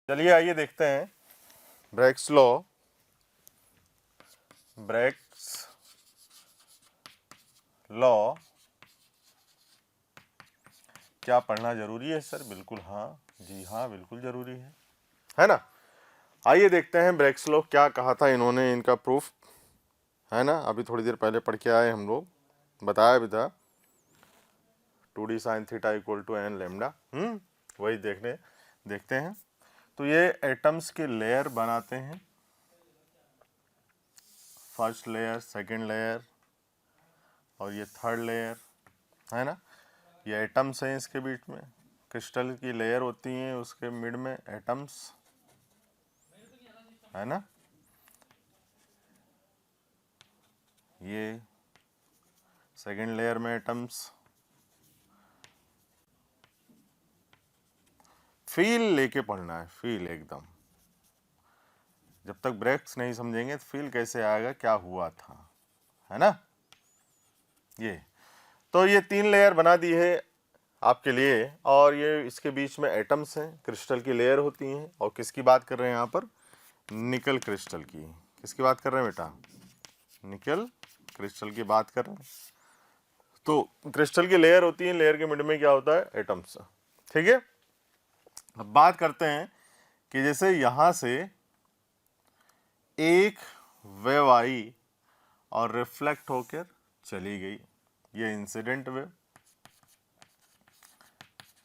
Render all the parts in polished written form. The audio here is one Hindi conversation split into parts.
चलिए आइए देखते हैं ब्रेक्स लॉ। ब्रेक्स लॉ क्या पढ़ना जरूरी है सर? बिल्कुल हाँ, जी हाँ, बिल्कुल जरूरी है ना। आइए देखते हैं ब्रेक्स लॉ क्या कहा था इन्होंने, इनका प्रूफ है ना। अभी थोड़ी देर पहले पढ़ के आए हम लोग, बताया भी था 2d sin theta equal to n lambda. वही देखते हैं। तो ये एटम्स के लेयर बनाते हैं, फर्स्ट लेयर, सेकंड लेयर और ये थर्ड लेयर, है ना। ये एटम्स हैं, इसके बीच में क्रिस्टल की लेयर होती हैं, उसके मिड में एटम्स, है ना। ये सेकंड लेयर में एटम्स। फील लेके पढ़ना है, फील एकदम। जब तक ब्रेक्स नहीं समझेंगे तो फील कैसे आएगा क्या हुआ था, है ना। ये तो ये 3 लेयर बना दी है आपके लिए, और ये इसके बीच में एटम्स हैं, क्रिस्टल की लेयर होती हैं। और किसकी बात कर रहे हैं यहाँ पर? निकल क्रिस्टल की। किसकी बात कर रहे हैं बेटा? निकल क्रिस्टल की बात कर रहे हैं। तो क्रिस्टल की लेयर होती है, लेयर के मिड में क्या होता है? एटम्स। ठीक है। अब बात करते हैं कि जैसे यहां से एक वेव आई और रिफ्लेक्ट होकर चली गई, ये इंसिडेंट वेव।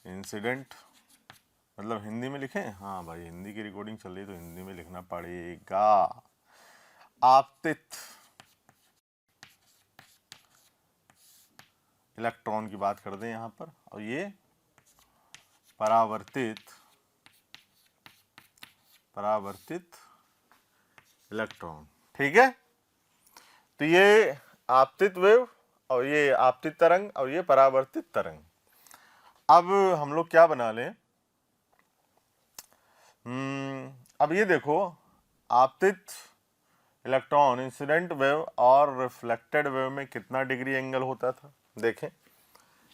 इंसिडेंट मतलब हिंदी में लिखें? हाँ भाई, हिंदी की रिकॉर्डिंग चल रही है तो हिंदी में लिखना पड़ेगा। आपतित इलेक्ट्रॉन की बात कर दें यहां पर, और ये परावर्तित इलेक्ट्रॉन। ठीक है। तो ये आपतित वेव और ये आपतित तरंग और ये परावर्तित तरंग। अब हम लोग क्या बना लें? अब ये देखो, आपतित इलेक्ट्रॉन, इंसिडेंट वेव और रिफ्लेक्टेड वेव में कितना डिग्री एंगल होता था? देखें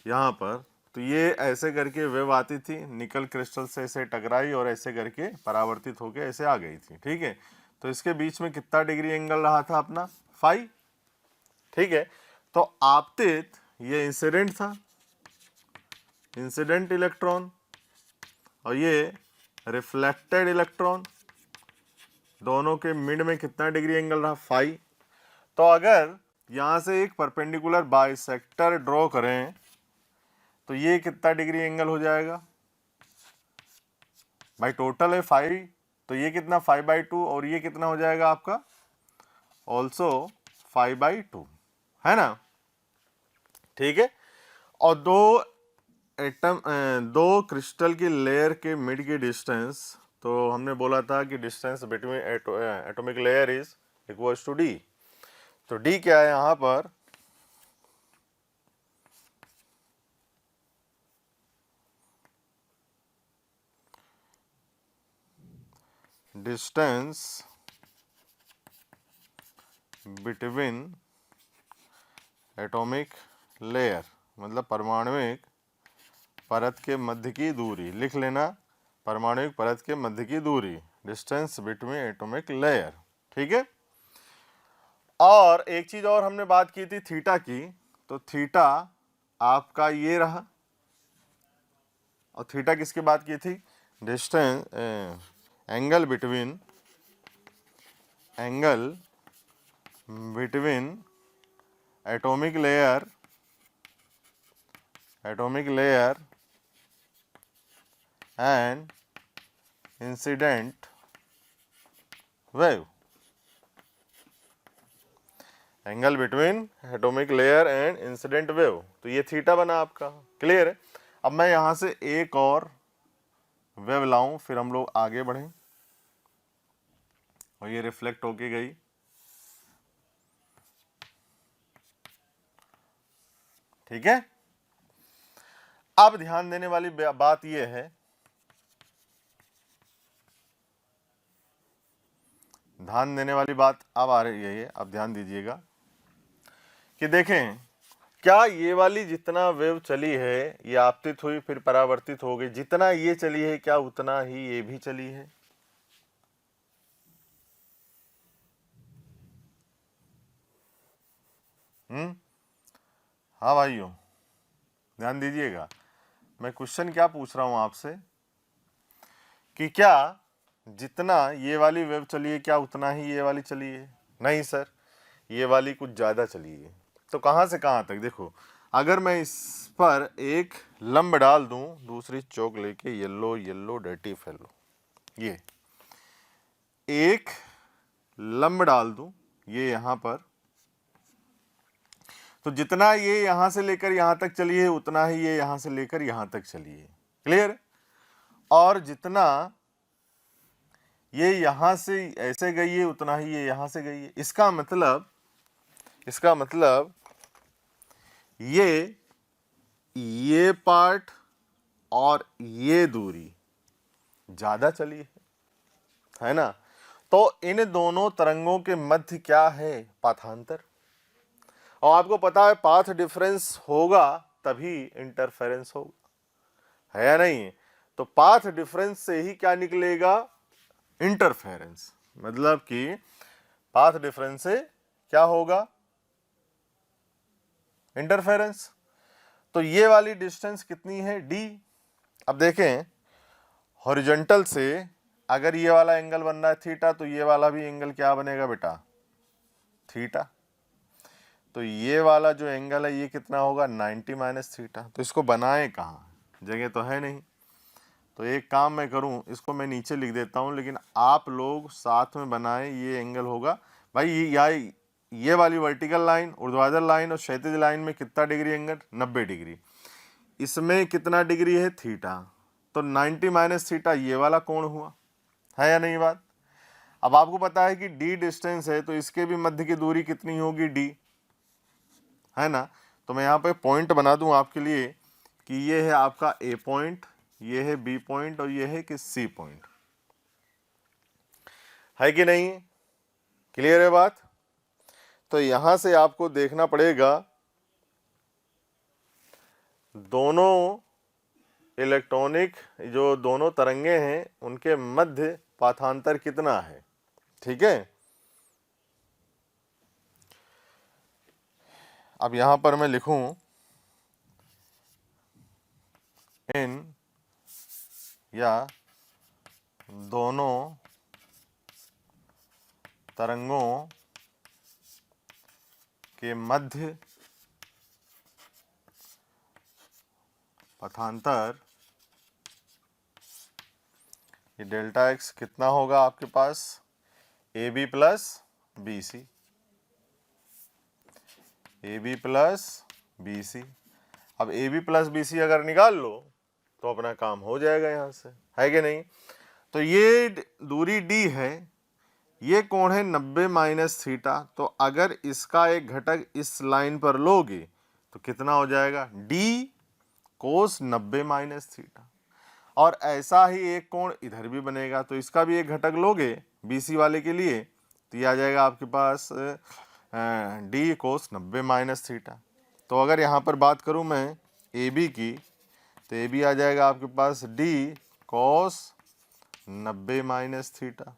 यहाँ पर, तो ये ऐसे करके वेव आती थी, निकल क्रिस्टल से ऐसे टकराई और ऐसे करके परावर्तित होकर ऐसे आ गई थी। ठीक है। तो इसके बीच में कितना डिग्री एंगल रहा था अपना? 5। ठीक है। तो आपतित ये इंसिडेंट था, इंसिडेंट इलेक्ट्रॉन, और ये रिफ्लेक्टेड इलेक्ट्रॉन, दोनों के मिड में कितना डिग्री एंगल रहा? 5। तो अगर यहां से एक परपेंडिकुलर बाइसेक्टर ड्रॉ करें तो ये कितना डिग्री एंगल हो जाएगा भाई? टोटल है 5, तो ये कितना? 5/2, और ये कितना हो जाएगा आपका? ऑल्सो 5/2, है ना। ठीक है। और दो क्रिस्टल की लेयर के मिड की डिस्टेंस, तो हमने बोला था कि distance between atomic layer is equals to d. तो डी क्या है यहां पर? डिस्टेंस बिटवीन एटॉमिक लेयर, मतलब परमाणुिक परत के मध्य की दूरी। लिख लेना, परमाणुिक परत के मध्य की दूरी, डिस्टेंस बिटवीन एटॉमिक लेयर। ठीक है। और एक चीज और हमने बात की थी थीटा की, तो थीटा आपका ये रहा, और थीटा किसकी बात की थी? Distance angle between atomic layer and incident wave. Angle between atomic layer and incident wave, तो ये थीटा बना आपका। क्लियर है। अब मैं यहां से एक और वेव लाऊं, फिर हम लोग आगे बढ़ें। और ये रिफ्लेक्ट होके गई, ठीक है। अब ध्यान देने वाली बात यह है, ध्यान देने वाली बात अब आ रही है, ये अब ध्यान दीजिएगा कि देखें क्या ये वाली जितना वेव चली है ये आपतित हुई फिर परावर्तित हो गई, जितना ये चली है क्या उतना ही ये भी चली है? हाँ भाइयों, ध्यान दीजिएगा, मैं क्वेश्चन क्या पूछ रहा हूं आपसे कि क्या जितना ये वाली वेव चली है क्या उतना ही ये वाली चली है? नहीं सर, ये वाली कुछ ज़्यादा चली है। तो कहाँ से कहाँ तक? देखो, अगर मैं इस पर एक लंब डाल दूं, दूसरी चौक लेके, येलो येलो डर्टी फेलो, ये एक लंब डाल दूं ये यहाँ पर, तो जितना ये यहाँ से लेकर यहाँ तक चली है उतना ही ये यहाँ से लेकर यहाँ तक चली है। क्लियर? और जितना ये यहाँ से ऐसे गई है उतना ही ये यहाँ से गई है। इसका मतलब ये पार्ट और ये दूरी ज्यादा चली है ना? तो इन दोनों तरंगों के मध्य क्या है? पाथांतर। और आपको पता है पाथ डिफरेंस होगा तभी इंटरफेरेंस होगा, है या नहीं? तो पाथ डिफरेंस से ही क्या निकलेगा? इंटरफेरेंस। मतलब कि पाथ डिफरेंस से क्या होगा? इंटरफेरेंस। तो ये वाली डिस्टेंस कितनी है? डी। अब देखें, हॉरिजॉन्टल से अगर ये वाला एंगल बन रहा है थीटा, तो ये वाला भी एंगल क्या बनेगा बेटा? थीटा। तो ये वाला जो एंगल है ये कितना होगा? 90 माइनस थीटा। तो इसको बनाए कहाँ? जगह तो है नहीं। तो एक काम मैं करूं, इसको मैं नीचे लिख देता हूं, लेकिन आप लोग साथ में बनाएं। ये एंगल होगा भाई, ये वाली वर्टिकल लाइन, ऊर्ध्वाधर लाइन और क्षैतिज लाइन में कितना डिग्री एंगल? 90 डिग्री। इसमें कितना डिग्री है? थीटा। तो 90 माइनस थीटा ये वाला कोण हुआ, है या नहीं बात? अब आपको पता है कि डी डिस्टेंस है, तो इसके भी मध्य की दूरी कितनी होगी? डी, है ना? तो मैं यहाँ पे पॉइंट बना दूं आपके लिए कि ये है आपका ए पॉइंट, ये है बी पॉइंट और ये है कि सी पॉइंट, है कि नहीं? क्लियर है बात? तो यहां से आपको देखना पड़ेगा दोनों इलेक्ट्रॉनिक जो दोनों तरंगे हैं उनके मध्य पाथांतर कितना है। ठीक है? अब यहां पर मैं लिखूं इन या दोनों तरंगों के मध्य पथांतर, ये डेल्टा एक्स कितना होगा आपके पास? A B plus B C, A B plus B C. अब A B plus B C अगर निकाल लो तो अपना काम हो जाएगा यहाँ से, है कि नहीं? तो ये दूरी डी है, ये कोण है 90 माइनस थीटा। तो अगर इसका एक घटक इस लाइन पर लोगे तो कितना हो जाएगा? D cos 90 minus theta. और ऐसा ही एक कोण इधर भी बनेगा, तो इसका भी एक घटक लोगे बीसी वाले के लिए तो ये आ जाएगा आपके पास डी कोस 90 माइनस थीटा। तो अगर यहाँ पर बात करूँ मैं ए बी की, तो ए बी आ जाएगा आपके पास D cos 90 minus theta.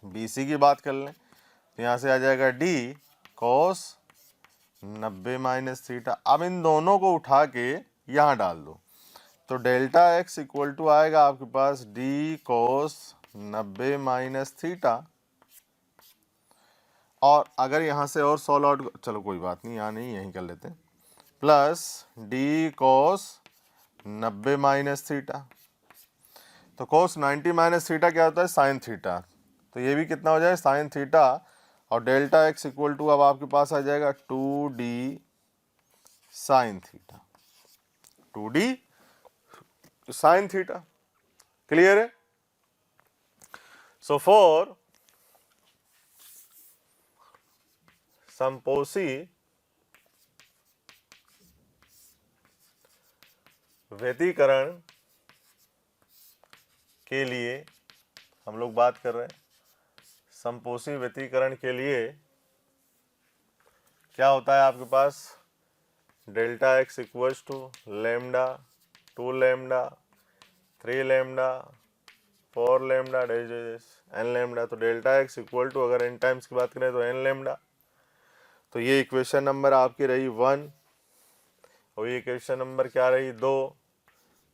B C की बात कर लें तो यहाँ से आ जाएगा डी कोस 90 माइनस थीटा। अब इन दोनों को उठा के यहाँ डाल दो, तो डेल्टा एक्स इक्वल टू आएगा आपके पास डी कोस 90 माइनस थीटा। और अगर यहाँ से और सॉल्व आउट, चलो कोई बात नहीं, यहाँ नहीं, यहीं कर लेते हैं, plus D cos 90 minus theta. तो कोस 90 माइनस थीटा क्या होता है? Sine theta. तो ये भी कितना हो जाएगा? Sine theta. और डेल्टा एक्स इक्वल टू अब आपके पास आ जाएगा 2d sine theta, 2d sine theta. Clear है? सो फॉर संपोषी व्यतिकरण के लिए हम लोग बात कर रहे हैं, संपोषी व्यतिकरण के लिए क्या होता है आपके पास, delta x equals to lambda 2 lambda 3 lambda 4 lambda N lambda. तो डेल्टा एक्स इक्वल टू अगर एन टाइम्स की बात करें तो एन लेमडा। तो ये इक्वेशन नंबर आपकी रही 1 और ये इक्वेशन नंबर क्या रही 2।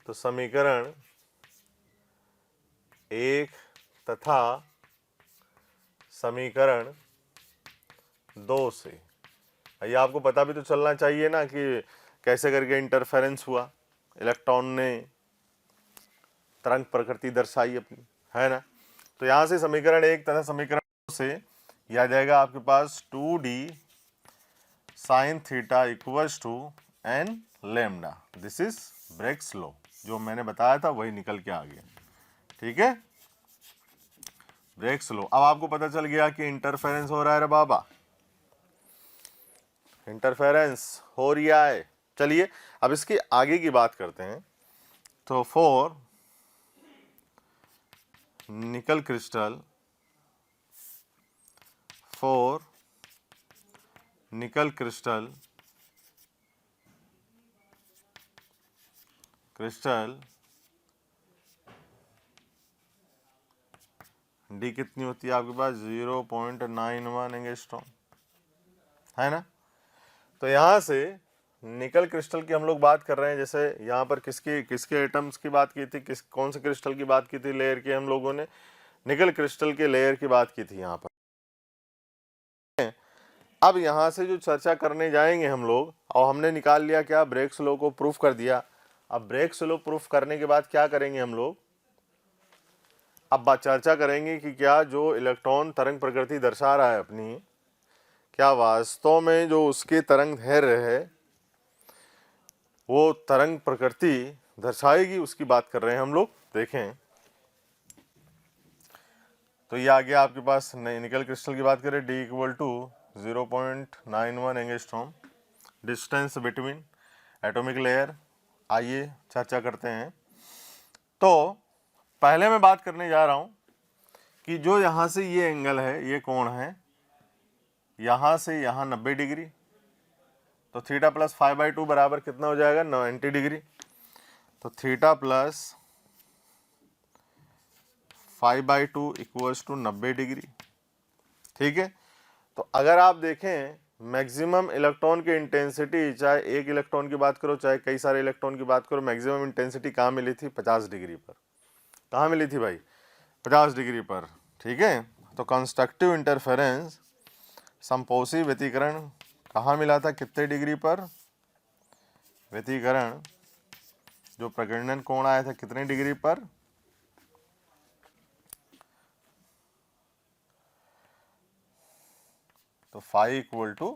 तो समीकरण 1 तथा समीकरण 2 से ये आपको पता भी तो चलना चाहिए ना कि कैसे करके इंटरफेरेंस हुआ, इलेक्ट्रॉन ने तरंग प्रकृति दर्शाई अपनी, है ना। तो यहाँ से समीकरण 1 तथा समीकरण 2 से यह आ जाएगा आपके पास 2d sine theta equals to n lambda. This is Bragg's law, जो मैंने बताया था वही निकल के आ गया। ठीक है, ब्रेग्स लॉ। अब आपको पता चल गया कि इंटरफेरेंस हो रहा है रे बाबा, इंटरफेरेंस हो रहा है। चलिए अब इसकी आगे की बात करते हैं। तो for nickel crystal, for nickel crystal D कितनी होती है आपके पास 0.91 एंगस्ट्रॉम, है ना। तो यहाँ से निकल क्रिस्टल की हम लोग बात कर रहे हैं। जैसे यहाँ पर किसके एटम्स की बात की थी, कौन से क्रिस्टल की बात की थी, लेयर की, हम लोगों ने निकल क्रिस्टल के लेयर की बात की थी यहाँ पर। अब यहाँ से जो चर्चा करने जाएंगे हम लोग, और हमने निकाल लिया क्या, ब्रेग्स लॉ को प्रूफ कर दिया। अब ब्रेग्स लॉ प्रूफ करने के बाद क्या करेंगे हम लोग, अब चर्चा करेंगे कि क्या जो इलेक्ट्रॉन तरंग प्रकृति दर्शा रहा है अपनी, क्या वास्तव में जो उसके तरंग दैर्घ्य है वो तरंग प्रकृति दर्शाएगी, उसकी बात कर रहे हैं हम लोग। देखें तो ये आ गया आपके पास निकल क्रिस्टल की बात करें, d equal to 0.91 angstrom, distance between atomic layer. आइए चर्चा करते हैं। तो पहले मैं बात करने जा रहा हूं कि जो यहाँ से ये एंगल है, ये कोण है, यहाँ से यहाँ 90 डिग्री, तो थीटा प्लस 5/2 बराबर कितना हो जाएगा, 90 डिग्री। तो theta plus 5/2 equals to 90 degree. ठीक है, तो अगर आप देखें मैक्सिमम इलेक्ट्रॉन की इंटेंसिटी, चाहे एक इलेक्ट्रॉन की बात करो चाहे कई सारे इलेक्ट्रॉन की बात करो, मैक्सिमम इंटेंसिटी कहाँ मिली थी, 50 डिग्री पर। कहाँ मिली थी भाई, 50 डिग्री पर। ठीक है, तो कंस्ट्रक्टिव इंटरफेरेंस, संपोषी व्यतिकरण कहाँ मिला था, कितने डिग्री पर, व्यतिकरण जो प्रकीर्णन कोण आया था कितने डिग्री पर, तो फाई इक्वल टू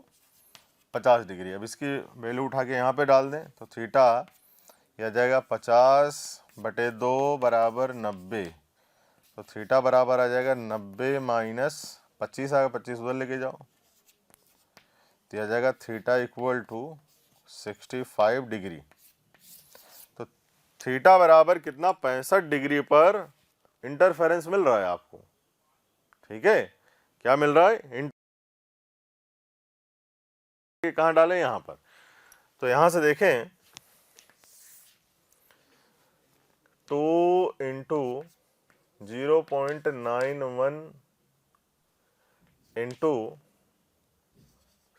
50 डिग्री। अब इसकी वैल्यू उठा के यहाँ पे डाल दें तो थीटा यह आ जाएगा 50/2 बराबर 90। तो थीटा बराबर आ जाएगा 90 माइनस 25 आएगा, 25 उधर लेके जाओ, तो यह आ जाएगा थीटा इक्वल टू 65 डिग्री। तो थीटा बराबर कितना, 65 डिग्री पर इंटरफेरेंस मिल रहा है आपको। ठीक है, क्या मिल रहा है, कहाँ डालें, यहाँ पर। तो यहां से देखें 2 × 0.91 इंटू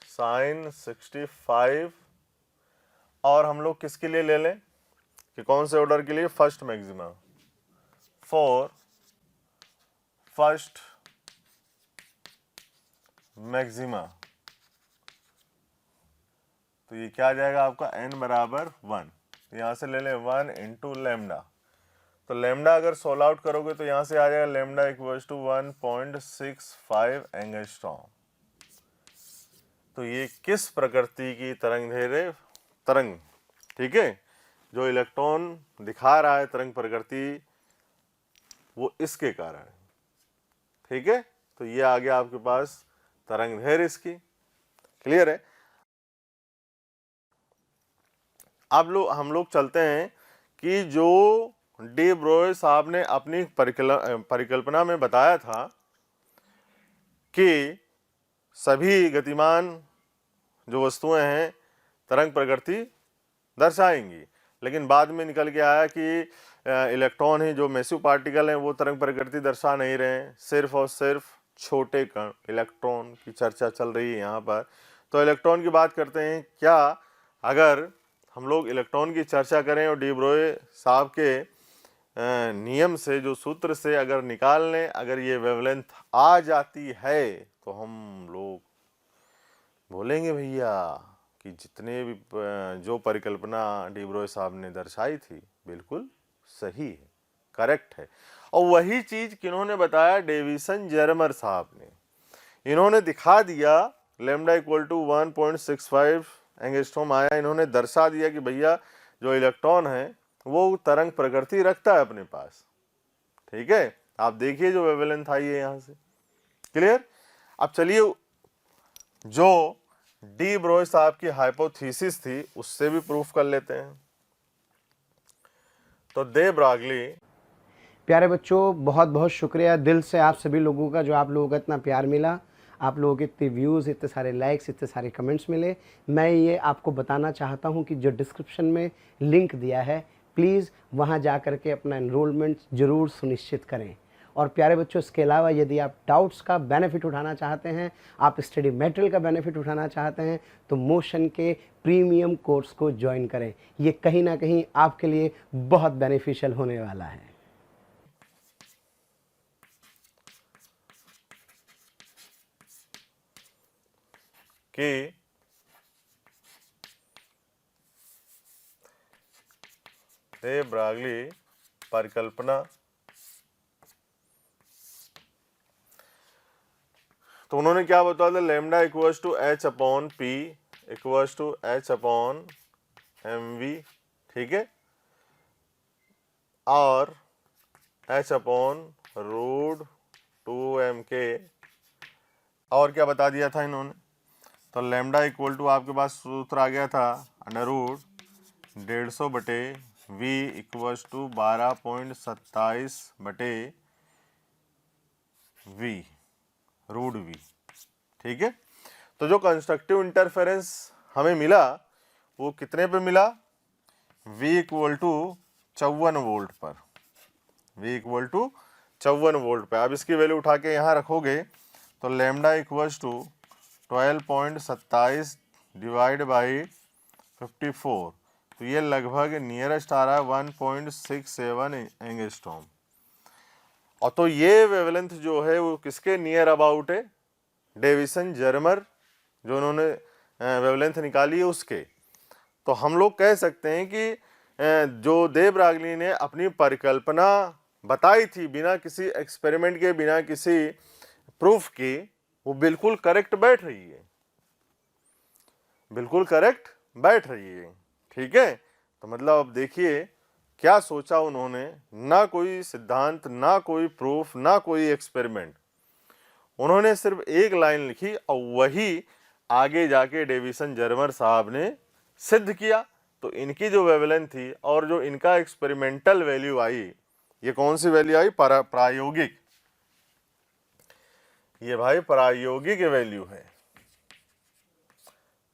साइन 65, और हम लोग किसके लिए ले लें कि कौन से ऑर्डर के लिए, first maxima, for first maxima. तो ये क्या आ जाएगा आपका n बराबर 1। तो यहाँ से ले लें 1 इंटू लेमडा। तो लेमडा अगर सोल्व आउट करोगे तो यहाँ से आ जाएगा लेमडा इक्वल्स टू 1.65 एंगस्ट्रॉम। तो ये किस प्रकृति की तरंग दैर्घ्य, तरंग, ठीक है, जो इलेक्ट्रॉन दिखा रहा है तरंग प्रकृति, वो इसके कारण। ठीक है, तो ये आ गया आपके पास तरंग दैर्घ्य इसकी। क्लियर है। अब हम लोग चलते हैं कि जो डी ब्रोय साहब ने अपनी परिकल्पना में बताया था कि सभी गतिमान जो वस्तुएं हैं तरंग प्रकृति दर्शाएंगी, लेकिन बाद में निकल के आया कि इलेक्ट्रॉन ही जो मैसिव पार्टिकल हैं वो तरंग प्रकृति दर्शा नहीं रहे हैं, सिर्फ और सिर्फ छोटे कण इलेक्ट्रॉन की चर्चा चल रही है यहाँ पर। तो इलेक्ट्रॉन की बात करते हैं। क्या अगर हम लोग इलेक्ट्रॉन की चर्चा करें और डी ब्रोई साहब के नियम से, जो सूत्र से अगर निकाल लें, अगर ये वेवलेंथ आ जाती है तो हम लोग बोलेंगे भैया कि जितने भी जो परिकल्पना डी ब्रोई साहब ने दर्शाई थी बिल्कुल सही है, करेक्ट है। और वही चीज किन्होंने बताया? डेविसन जर्मर साहब ने। इन्होंने दिखा दिया लैम्डा इक्वल टू 1.65 एंगस्ट्रॉम आया। इन्होंने दर्शा दिया कि भैया जो इलेक्ट्रॉन है वो तरंग प्रकृति रखता है अपने पास। ठीक है, आप देखिए जो वेवलेंथ आई है यहां से। क्लियर? अब चलिए जो डी ब्रोई साहब की हाइपोथेसिस थी उससे भी प्रूफ कर लेते हैं। तो दे ब्रागली। प्यारे बच्चों, बहुत बहुत शुक्रिया दिल से आप सभी लोगों का, जो आप लोगों का इतना प्यार मिला, आप लोगों के इतने व्यूज़, इतने सारे लाइक्स, इतने सारे कमेंट्स मिले। मैं ये आपको बताना चाहता हूँ कि जो डिस्क्रिप्शन में लिंक दिया है, प्लीज़ वहाँ जा कर के अपना एनरोलमेंट ज़रूर सुनिश्चित करें। और प्यारे बच्चों, इसके अलावा यदि आप डाउट्स का बेनिफिट उठाना चाहते हैं, आप स्टडी मटेरियल का बेनिफिट उठाना चाहते हैं, तो मोशन के प्रीमियम कोर्स को ज्वाइन करें। ये कहीं ना कहीं आपके लिए बहुत बेनिफिशियल होने वाला है। कि दे ब्रागली परिकल्पना, तो उन्होंने क्या बताया था? Lambda equals to H upon p equals to H upon m v. ठीक है, और H upon root 2m k। और क्या बता दिया था इन्होंने? तो लैम्डा इक्वल टू आपके पास सूत्र आ गया था अंडर रूट 150 बटे वी इक्वल्स टू 12.27 बटे वी रूट वी। ठीक है, तो जो कंस्ट्रक्टिव इंटरफेरेंस हमें मिला वो कितने पे मिला? V इक्वल टू 54 वोल्ट पर। V इक्वल टू 54 वोल्ट पे। अब इसकी वैल्यू उठा के यहाँ रखोगे तो lambda equals to 12.27 divide by 54, तो ये लगभग नियरेस्ट आ रहा है 1.67 एंगस्ट्रॉम। और तो ये वेवलेंथ जो है वो किसके नियर अबाउट है? डेविसन जर्मर जो उन्होंने वेवलेंथ निकाली है उसके। तो हम लोग कह सकते हैं कि जो दे ब्रागली ने अपनी परिकल्पना बताई थी बिना किसी एक्सपेरिमेंट के, बिना किसी प्रूफ के, वो बिल्कुल करेक्ट बैठ रही है, बिल्कुल करेक्ट बैठ रही है। ठीक है, तो मतलब अब देखिए क्या सोचा उन्होंने। ना कोई सिद्धांत, ना कोई प्रूफ, ना कोई एक्सपेरिमेंट, उन्होंने सिर्फ एक लाइन लिखी और वही आगे जाके डेविसन जर्मर साहब ने सिद्ध किया। तो इनकी जो वेवलेंथ थी और जो इनका एक्सपेरिमेंटल वैल्यू आई, ये कौन सी वैल्यू आई? प्रायोगिक। ये भाई प्रायोगिक वैल्यू है,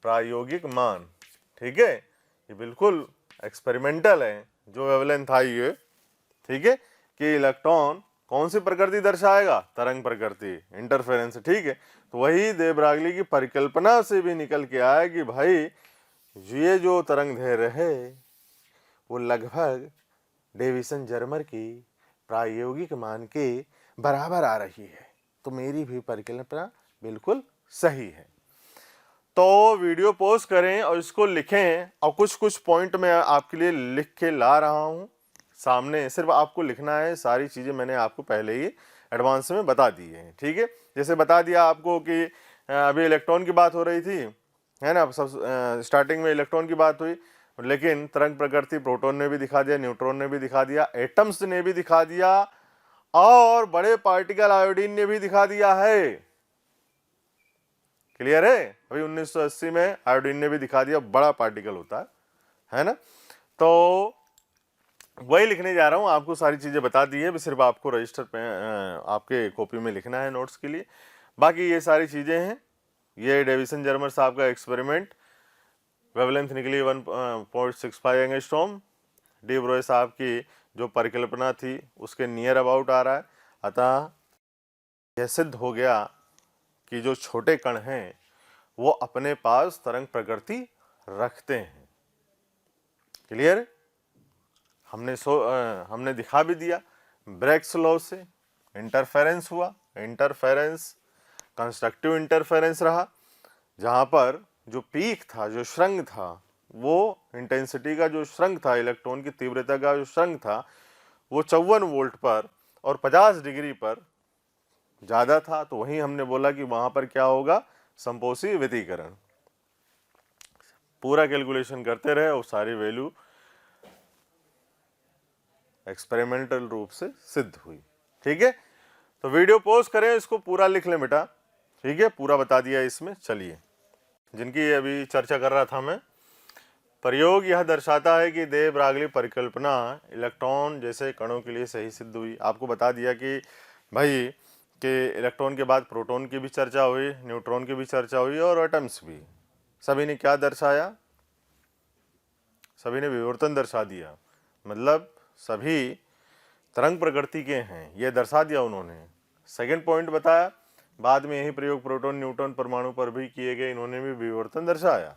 प्रायोगिक मान। ठीक है, ये बिल्कुल एक्सपेरिमेंटल है जो वेवलेंथ आई है। ठीक है, कि इलेक्ट्रॉन कौन सी प्रकृति दर्शाएगा? तरंग प्रकृति, इंटरफेरेंस। ठीक है, तो वही दे ब्रागली की परिकल्पना से भी निकल के आया कि भाई ये जो तरंग दैर्घ्य है वो लगभग डेविसन जर्मर की प्रायोगिक मान के बराबर आ रही है। तो मेरी भी परिकल्पना बिल्कुल सही है। तो वीडियो पॉज करें और इसको लिखें, और कुछ कुछ पॉइंट मैं आपके लिए लिख के ला रहा हूँ सामने। सिर्फ आपको लिखना है, सारी चीज़ें मैंने आपको पहले ही एडवांस में बता दी है। ठीक है, जैसे बता दिया आपको कि अभी इलेक्ट्रॉन की बात हो रही थी, है ना, सब स्टार्टिंग में इलेक्ट्रॉन की बात हुई, लेकिन तरंग प्रकृति प्रोटॉन ने भी दिखा दिया, न्यूट्रॉन ने भी दिखा दिया, एटम्स ने भी दिखा दिया, और बड़े पार्टिकल आयोडीन ने भी दिखा दिया है। क्लियर है? अभी 1980 में आयोडीन ने भी दिखा दिया बड़ा पार्टिकल होता है ना। तो वही लिखने जा रहा हूं, आपको सारी चीजें बता दी है, सिर्फ आपको रजिस्टर पे आपके कॉपी में लिखना है नोट्स के लिए। बाकी ये सारी चीजें हैं ये डेविसन जर्मर साहब का एक्सपेरिमेंट, वेवलेंथ निकली 1.65 एंगस्ट्रॉम। डी ब्रोय साहब की जो परिकल्पना थी उसके नियर अबाउट आ रहा है। अतः यह सिद्ध हो गया कि जो छोटे कण हैं वो अपने पास तरंग प्रकृति रखते हैं। क्लियर? हमने दिखा भी दिया ब्रेग्स लॉ से इंटरफेरेंस हुआ, इंटरफेरेंस कंस्ट्रक्टिव इंटरफेरेंस रहा, जहां पर जो पीक था, जो श्रृंग था, वो इंटेंसिटी का जो श्रृंग था, इलेक्ट्रॉन की तीव्रता का जो श्रृंग था, वो 54 वोल्ट पर और 50 डिग्री पर ज़्यादा था। तो वहीं हमने बोला कि वहां पर क्या होगा, संपोषी व्यतिकरण। पूरा कैलकुलेशन करते रहे और सारी वैल्यू एक्सपेरिमेंटल रूप से सिद्ध हुई। ठीक है, तो वीडियो पॉज करें, इसको पूरा लिख लें बेटा। ठीक है, पूरा बता दिया इसमें। चलिए, जिनकी अभी चर्चा कर रहा था मैं, प्रयोग यह दर्शाता है कि दे ब्रागली परिकल्पना इलेक्ट्रॉन जैसे कणों के लिए सही सिद्ध हुई। आपको बता दिया कि भाई कि इलेक्ट्रॉन के बाद प्रोटॉन की भी चर्चा हुई, न्यूट्रॉन की भी चर्चा हुई और एटम्स भी। सभी ने क्या दर्शाया? सभी ने विवर्तन दर्शा दिया, मतलब सभी तरंग प्रकृति के हैं, यह दर्शा दिया उन्होंने। सेकंड पॉइंट बताया, बाद में यही प्रयोग प्रोटॉन न्यूट्रॉन परमाणु पर भी किए गए, इन्होंने भी विवर्तन दर्शाया।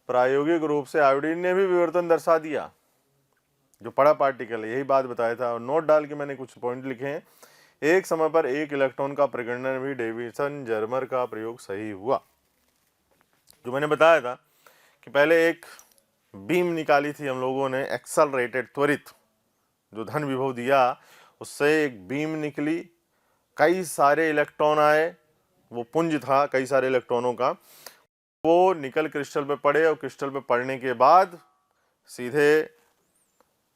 प्रायोगिक रूप से आयोडीन ने भी विवर्तन दर्शा दिया, जो पड़ा पार्टिकल है, यही बात बताया था। और नोट डाल के मैंने कुछ पॉइंट लिखे हैं। एक समय पर एक इलेक्ट्रॉन का प्रकीर्णन भी डेविसन जर्मर का प्रयोग सही हुआ। जो मैंने बताया था कि पहले एक बीम निकाली थी हम लोगों ने, एक्सेलरेटेड, त्वरित, जो धन विभव दिया, उससे एक बीम निकली, कई सारे इलेक्ट्रॉन आए, वो पुंज था कई सारे इलेक्ट्रॉनों का, वो निकल क्रिस्टल पे पड़े और क्रिस्टल पे पड़ने के बाद सीधे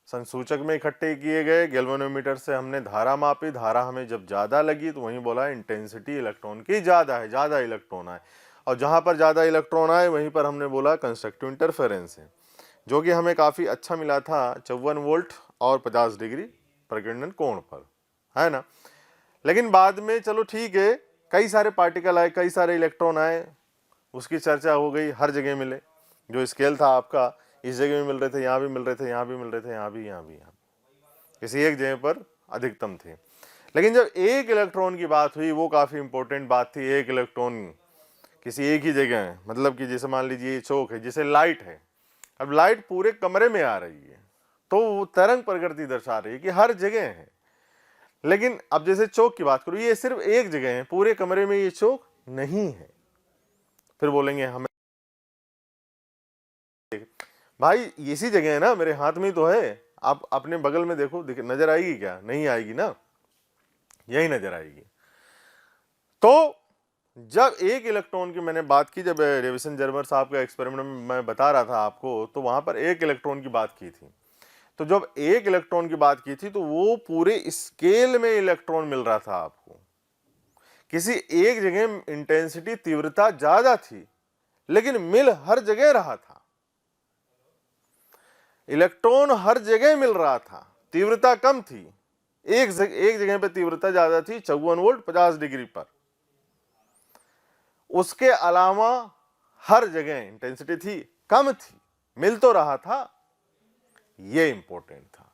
संसूचक में इकट्ठे किए गए। गैल्वेनोमीटर से हमने धारा मापी, धारा हमें जब ज़्यादा लगी तो वहीं बोला इंटेंसिटी इलेक्ट्रॉन की ज़्यादा है, ज़्यादा इलेक्ट्रॉन आए। और जहाँ पर ज़्यादा इलेक्ट्रॉन आए वहीं पर हमने बोला कंस्ट्रक्टिव इंटरफेरेंस है, जो कि हमें काफ़ी अच्छा मिला था 54 वोल्ट और 50 डिग्री प्रकीर्णन कोण पर, है ना। लेकिन बाद में चलो ठीक है, कई सारे पार्टिकल आए, कई सारे इलेक्ट्रॉन आए, उसकी चर्चा हो गई, हर जगह मिले। जो स्केल था आपका, इस जगह भी मिल रहे थे, यहाँ भी मिल रहे थे, यहाँ भी मिल रहे थे, यहाँ भी, यहाँ भी, यहाँ भी, किसी एक जगह पर अधिकतम थे। लेकिन जब एक इलेक्ट्रॉन की बात हुई, वो काफ़ी इंपॉर्टेंट बात थी। एक इलेक्ट्रॉन किसी एक ही जगह है, मतलब कि जैसे मान लीजिए ये चौक है, जैसे लाइट है, अब लाइट पूरे कमरे में आ रही है, तो वो तरंग प्रकृति दर्शा रही है कि हर जगह है। लेकिन अब जैसे चौक की बात करूँ, ये सिर्फ एक जगह है, पूरे कमरे में ये चौक नहीं है। फिर बोलेंगे हमें, भाई इसी जगह है ना, मेरे हाथ में ही तो है, आप अपने बगल में देखो, नजर आएगी क्या? नहीं आएगी ना, यही नजर आएगी। तो जब एक इलेक्ट्रॉन की मैंने बात की, जब डेविसन जर्मर साहब का एक्सपेरिमेंट में मैं बता रहा था आपको, तो वहां पर एक इलेक्ट्रॉन की बात की थी। तो जब एक इलेक्ट्रॉन की बात की थी तो वो पूरे स्केल में इलेक्ट्रॉन मिल रहा था आपको। किसी एक जगह इंटेंसिटी, तीव्रता ज्यादा थी, लेकिन मिल हर जगह रहा था, इलेक्ट्रॉन हर जगह मिल रहा था, तीव्रता कम थी, एक जगह पे तीव्रता ज्यादा थी 54 वोल्ट 50 डिग्री पर। उसके अलावा हर जगह इंटेंसिटी थी, कम थी, मिल तो रहा था। ये इंपॉर्टेंट था।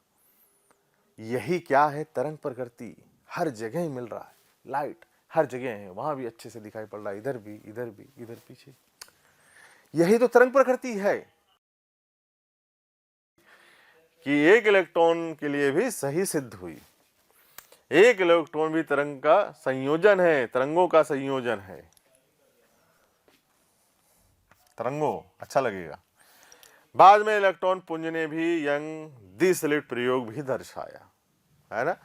यही क्या है, तरंग प्रकृति हर जगह मिल रहा है, लाइट हर जगह है, वहां भी अच्छे से दिखाई पड़ रहा है, इधर भी, इधर भी, इधर पीछे। यही तो तरंग प्रकृति है कि एक इलेक्ट्रॉन के लिए भी सही सिद्ध हुई। एक इलेक्ट्रॉन भी तरंग का संयोजन है, तरंगों का संयोजन है। तरंगों, अच्छा लगेगा। बाद में इलेक्ट्रॉन पुंज ने भी यंग दी स्लिट प्रयोग भी दर्शाया, है ना,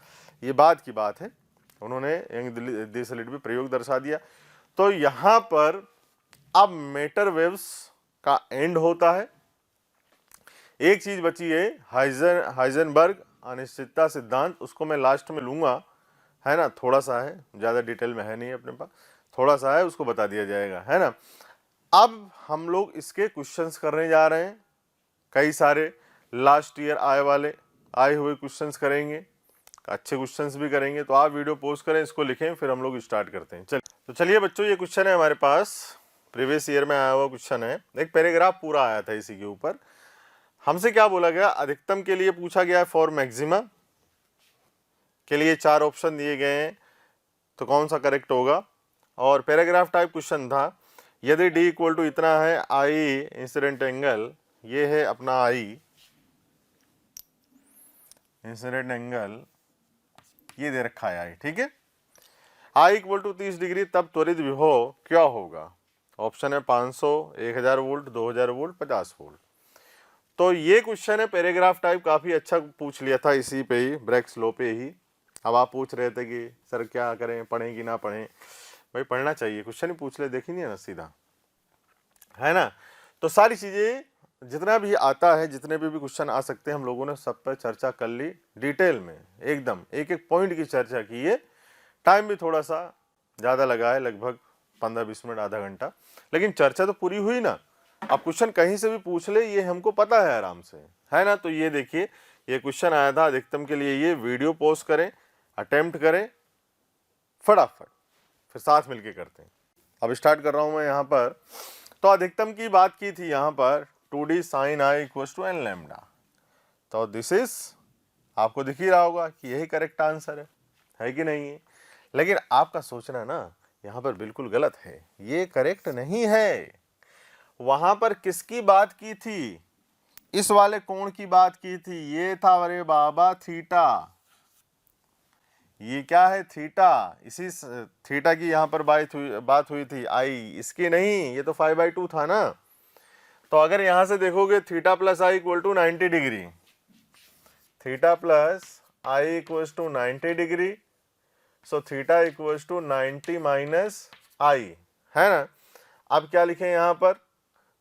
ये बाद की बात है, उन्होंने यंग दी स्लिट भी प्रयोग दर्शा दिया। तो यहां पर अब मैटर वेव्स का एंड होता है। एक चीज बची है, हाइजेनबर्ग अनिश्चितता सिद्धांत, उसको मैं लास्ट में लूंगा, है ना, थोड़ा सा है, ज्यादा डिटेल में है नहीं अपने पास, थोड़ा सा है, उसको बता दिया जाएगा, है ना। अब हम लोग इसके क्वेश्चंस करने जा रहे हैं, कई सारे लास्ट ईयर आए हुए क्वेश्चंस करेंगे, अच्छे क्वेश्चंस भी करेंगे। तो आप वीडियो पोस्ट करें, इसको लिखें, फिर हम लोग स्टार्ट करते हैं। चलिए, तो चलिए बच्चों, ये क्वेश्चन है हमारे पास, प्रीवियस ईयर में आया हुआ क्वेश्चन है, एक पैराग्राफ पूरा आया था इसी के ऊपर। हमसे क्या बोला गया, अधिकतम के लिए पूछा गया है फॉर मैक्सिमा के लिए 4 ऑप्शन दिए गए हैं, तो कौन सा करेक्ट होगा। और पैराग्राफ टाइप क्वेश्चन था, यदि d इक्वल टू इतना है, आई इंसिडेंट एंगल, ये है अपना आई इंसिडेंट एंगल, ये दे रखा है आई, ठीक है। आई इक्वल टू 30 डिग्री, तब त्वरित विभव क्या होगा। ऑप्शन है 500, 1000 वोल्ट, 2000 वोल्ट, 50 वोल्ट। तो ये क्वेश्चन है पैराग्राफ टाइप, काफ़ी अच्छा पूछ लिया था इसी पे ही, ब्रेक्स लॉ पे ही। अब आप पूछ रहे थे कि सर क्या करें, पढ़ें कि ना पढ़ें। भाई पढ़ना चाहिए, क्वेश्चन ही पूछ ले, देख ही नहीं है ना सीधा, है ना। तो सारी चीज़ें जितना भी आता है, जितने भी क्वेश्चन आ सकते हैं, हम लोगों ने सब पर चर्चा कर ली डिटेल में, एकदम एक एक पॉइंट की चर्चा की है। टाइम भी थोड़ा सा ज़्यादा लगा है, लगभग 15-20 मिनट, आधा घंटा, लेकिन चर्चा तो पूरी हुई ना। अब क्वेश्चन कहीं से भी पूछ ले, ये हमको पता है आराम से, है ना। तो ये देखिए, ये क्वेश्चन आया था अधिकतम के लिए, ये वीडियो पोस्ट करें, अटेम्प्ट करें फटाफट, फिर साथ मिलके करते हैं। अब स्टार्ट कर रहा हूं मैं यहाँ पर। तो अधिकतम की बात की थी यहाँ पर, 2d sin i equal to n lambda. तो दिस इज, आपको दिख ही रहा होगा कि यही करेक्ट आंसर है कि नहीं है। लेकिन आपका सोचना ना यहाँ पर बिल्कुल गलत है, ये करेक्ट नहीं है। वहां पर किसकी बात की थी, इस वाले कोण की बात की थी, ये था अरे बाबा थीटा, ये क्या है थीटा, इसी थीटा की यहाँ पर बात हुई थी, आई इसकी नहीं, ये तो 5/2 था ना। तो अगर यहां से देखोगे theta plus I equal to 90 degree, theta plus I equal to 90 degree, so theta equal to 90 minus I, है ना। अब क्या लिखें यहाँ पर,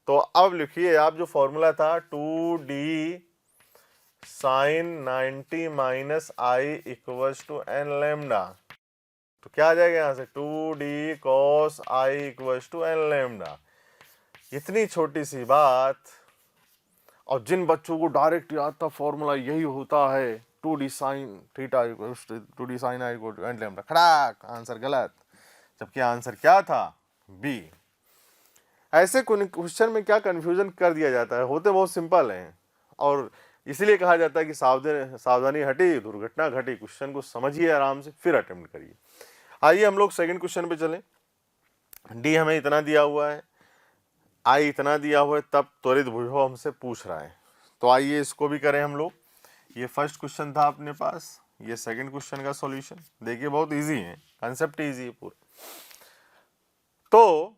तो अब लिखिए आप जो फॉर्मूला था 2d sine 90 minus i equals to n lambda, तो क्या आ जाएगा यहाँ से 2d cos i equals to n lambda. इतनी छोटी सी बात, और जिन बच्चों को डायरेक्ट याद था फॉर्मूला यही होता है 2d sine theta equals to 2d sine i equal to n lambda, खड़ाक आंसर गलत। जबकि आंसर क्या था, बी। ऐसे क्वेश्चन में क्या कंफ्यूजन कर दिया जाता है, होते बहुत सिंपल हैं, और इसीलिए कहा जाता है कि सावधानी हटी दुर्घटना घटी। क्वेश्चन को समझिए आराम से, फिर अटेम्प्ट करिए। आइए हम लोग सेकंड क्वेश्चन पे चलें। डी हमें इतना दिया हुआ है, आई इतना दिया हुआ है, तब त्वरित विभव हमसे पूछ रहा है। तो आइए इसको भी करें हम लोग। ये फर्स्ट क्वेश्चन था अपने पास, ये सेकंड क्वेश्चन का सॉल्यूशन। देखिए बहुत इजी है, कंसेप्ट इजी है पूरा। तो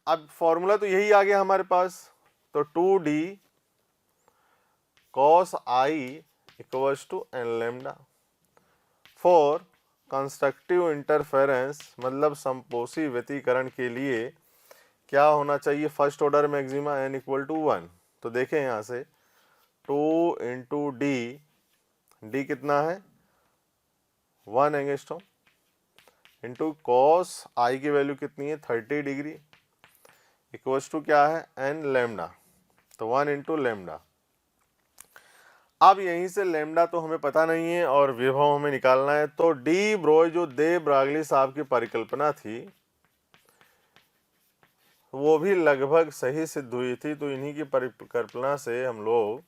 अब फॉर्मूला तो यही आ गया हमारे पास, तो 2d cos i equals to n lambda. For constructive interference, मतलब समपोषी व्यतिकरण के लिए क्या होना चाहिए, first order maxima n equal to 1। तो देखें यहाँ से 2 इंटू डी कितना है 1 एंगस्ट्रॉम, इंटू कॉस आई की वैल्यू कितनी है 30 डिग्री, इक्वल्स टू क्या है n लैम्डा, तो 1 इंटू लैम्डा। अब यहीं से लैम्डा तो हमें पता नहीं है और विभव हमें निकालना है। तो डी ब्रोय जो दे ब्रागली साहब की परिकल्पना थी वो भी लगभग सही सिद्ध हुई थी। तो इन्हीं की परिकल्पना से हम लोग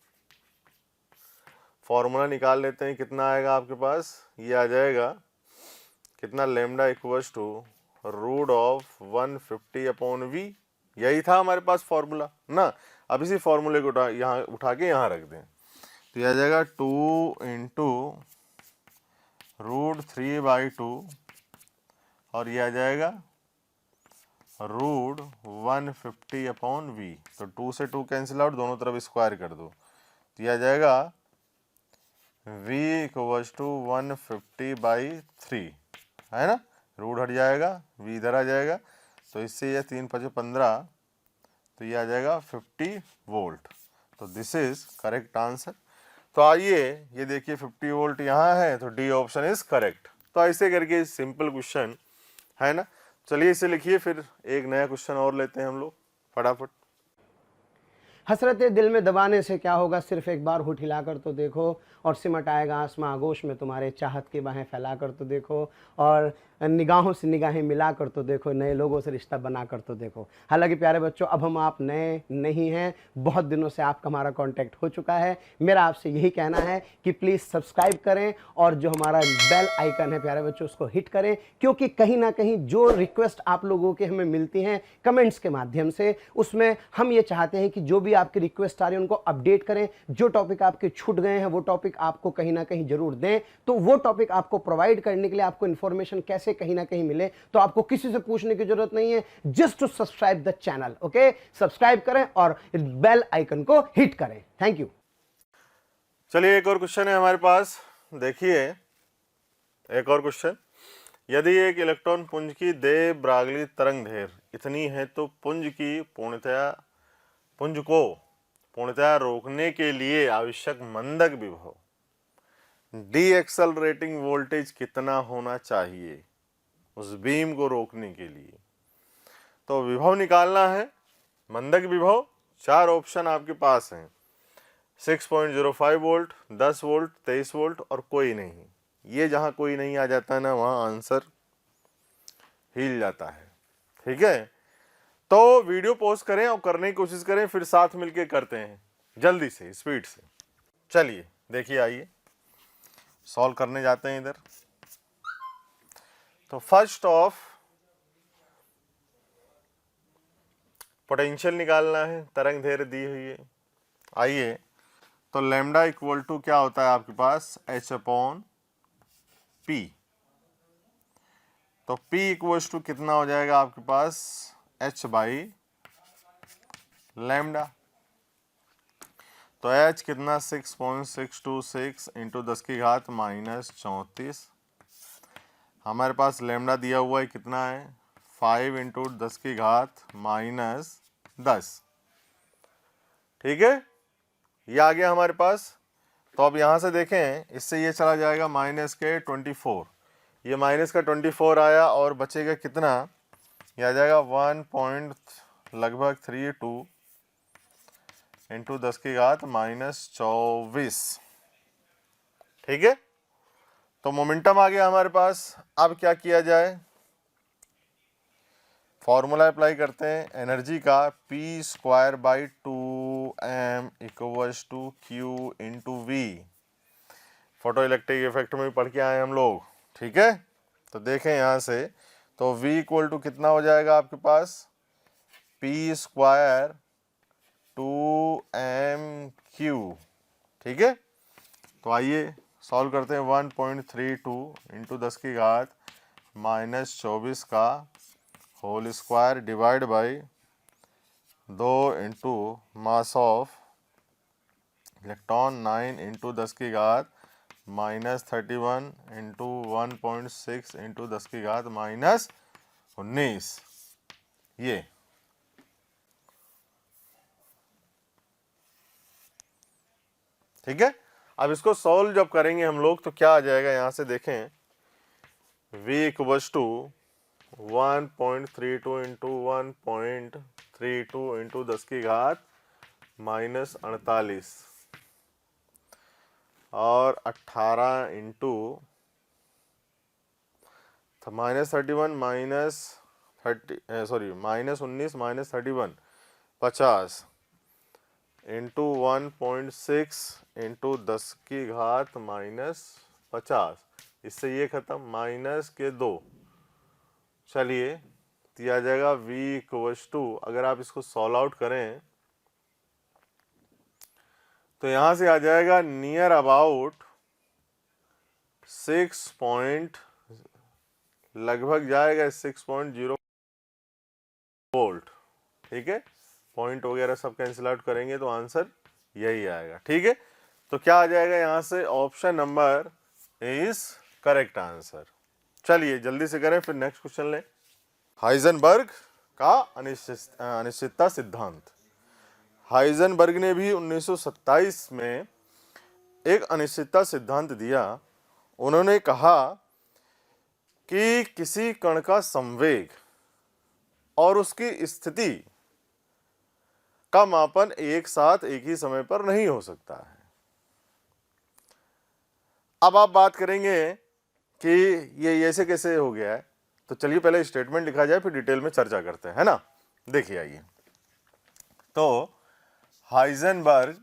फॉर्मूला निकाल लेते हैं। कितना आएगा आपके पास, ये आ जाएगा कितना, lambda equals to root of 150 upon v. यही था हमारे पास फॉर्मूला ना। अब इसी फॉर्मूले को यहाँ उठा के यहाँ रख दें, तो यह आ जाएगा 2 इंटू रूट 3/2, और यह आ जाएगा रूट 150 अपॉन वी। तो 2 से 2 कैंसिल आउट, दोनों तरफ स्क्वायर कर दो, तो यह आ जाएगा v इक्वल्स टू 150/3, है ना। रूट हट जाएगा, v इधर आ जाएगा, तो इससे यह 3×5=15, तो ये आ जाएगा 50 वोल्ट। तो दिस इज करेक्ट आंसर। तो आइए ये देखिए 50 वोल्ट यहाँ है, तो डी ऑप्शन इज करेक्ट। तो ऐसे करके सिंपल क्वेश्चन है ना। चलिए इसे लिखिए, फिर एक नया क्वेश्चन और लेते हैं हम लोग फटाफट। हसरतें दिल में दबाने से क्या होगा, सिर्फ एक बार होठ हिलाकर तो देखो, और सिमट आएगा आसमां आगोश में तुम्हारे, चाहत की बाहें फैलाकर तो देखो। और निगाहों से निगाहें मिला कर तो देखो, नए लोगों से रिश्ता बना कर तो देखो। हालांकि प्यारे बच्चों, अब हम आप नए नहीं हैं, बहुत दिनों से आपका हमारा कांटेक्ट हो चुका है। मेरा आपसे यही कहना है कि प्लीज़ सब्सक्राइब करें और जो हमारा बेल आइकन है प्यारे बच्चों उसको हिट करें, क्योंकि कहीं ना कहीं जो रिक्वेस्ट आप लोगों के हमें मिलती हैं कमेंट्स के माध्यम से, उसमें हम ये चाहते हैं कि जो भी आपकी रिक्वेस्ट आ रही है उनको अपडेट करें। जो टॉपिक आपके छूट गए हैं वो टॉपिक आपको कहीं ना कहीं जरूर दें। तो वो टॉपिक आपको प्रोवाइड करने के लिए आपको इंफॉर्मेशन कैसे कहीं ना कहीं मिले, तो आपको किसी से पूछने की जरूरत नहीं है, just to subscribe the channel. Okay, subscribe करें और बेल आइकन को हिट करें। Thank you. चलिए एक और क्वेश्चन है हमारे पास, देखिए एक और क्वेश्चन। यदि एक इलेक्ट्रॉन पुंज की दे ब्रागली तरंग दैर्घ्य इतनी है तो पुंज को पूर्णतया रोकने के लिए आवश्यक मंदक विभव डी एक्सेलरेटिंग वोल्टेज कितना होना चाहिए उस बीम को रोकने के लिए। तो विभव निकालना है, मंदक विभव। 4 ऑप्शन आपके पास हैं, 6.05 वोल्ट, 10 वोल्ट, 23 वोल्ट और कोई नहीं। ये जहां कोई नहीं आ जाता है ना, वहां आंसर हिल जाता है। ठीक है, तो वीडियो पॉज करें और करने की कोशिश करें, फिर साथ मिलके करते हैं जल्दी से, स्पीड से। चलिए देखिए, आइए सॉल्व करने जाते हैं इधर। तो फर्स्ट ऑफ पोटेंशियल निकालना है, तरंग दैर्घ्य दी हुई है। आइए, तो लैम्डा इक्वल टू क्या होता है आपके पास, h अपॉन पी। तो P इक्वल टू कितना हो जाएगा आपके पास, h बाई लैम्डा। तो h कितना, 6.626 इंटू 10 की घात माइनस 34। हमारे पास लैम्डा दिया हुआ है कितना है, 5 इंटू 10 की घात माइनस 10। ठीक है, ये आ गया हमारे पास। तो अब यहाँ से देखें, इससे ये चला जाएगा माइनस के 24, ये माइनस का 24 आया और बचेगा कितना, ये आ जाएगा 1.32 इंटू 10 की घात माइनस 24। ठीक है, तो मोमेंटम आ गया हमारे पास। अब क्या किया जाए, फॉर्मूला अप्लाई करते हैं एनर्जी का, p square by 2m equals to q into v. Photo electric effect में भी पढ़ के आए हम लोग। ठीक है, तो देखें यहाँ से, तो v इक्वल टू कितना हो जाएगा आपके पास, पी स्क्वायर 2m/क्यू। ठीक है, तो आइए सॉल्व करते हैं। 1.32 इंटू 10 की घात माइनस 24 का whole square divide by 2 into mass of electron 9 into 10 की घात माइनस 31 इंटू 1.6 इंटू 10 की घात माइनस 19। ये ठीक है। अब इसको सॉल्व जब करेंगे हम लोग तो क्या आ जाएगा, यहां से देखें, v equals to 1.32 into 1.32 into 10 की घात माइनस 48 और 18 into minus 31 minus 19 minus 31 50 into 1.6 into 10 की घात माइनस 50। इससे ये खत्म, माइनस के 2। चलिए, तो ये आ जाएगा v इक्वल्स टू, अगर आप इसको सॉल्व आउट करें तो यहां से आ जाएगा नियर अबाउट 6 पॉइंट, लगभग जाएगा 6.0 वोल्ट। ठीक है, पॉइंट वगैरह सब कैंसिल आउट करेंगे तो आंसर यही आएगा। ठीक है, तो क्या आ जाएगा यहाँ से, option number is correct answer. चलिए जल्दी से करें, फिर नेक्स्ट क्वेश्चन लें। हाइजेनबर्ग का अनिश्चितता सिद्धांत। हाइजेनबर्ग ने भी 1927 में एक अनिश्चितता सिद्धांत दिया। उन्होंने कहा कि किसी कण का संवेग और उसकी स्थिति का मापन एक साथ एक ही समय पर नहीं हो सकता है। अब आप बात करेंगे कि ये ऐसे कैसे हो गया है। तो चलिए पहले स्टेटमेंट लिखा जाए, फिर डिटेल में चर्चा करते हैं, है ना। देखिए आइए, तो हाइजेनबर्ग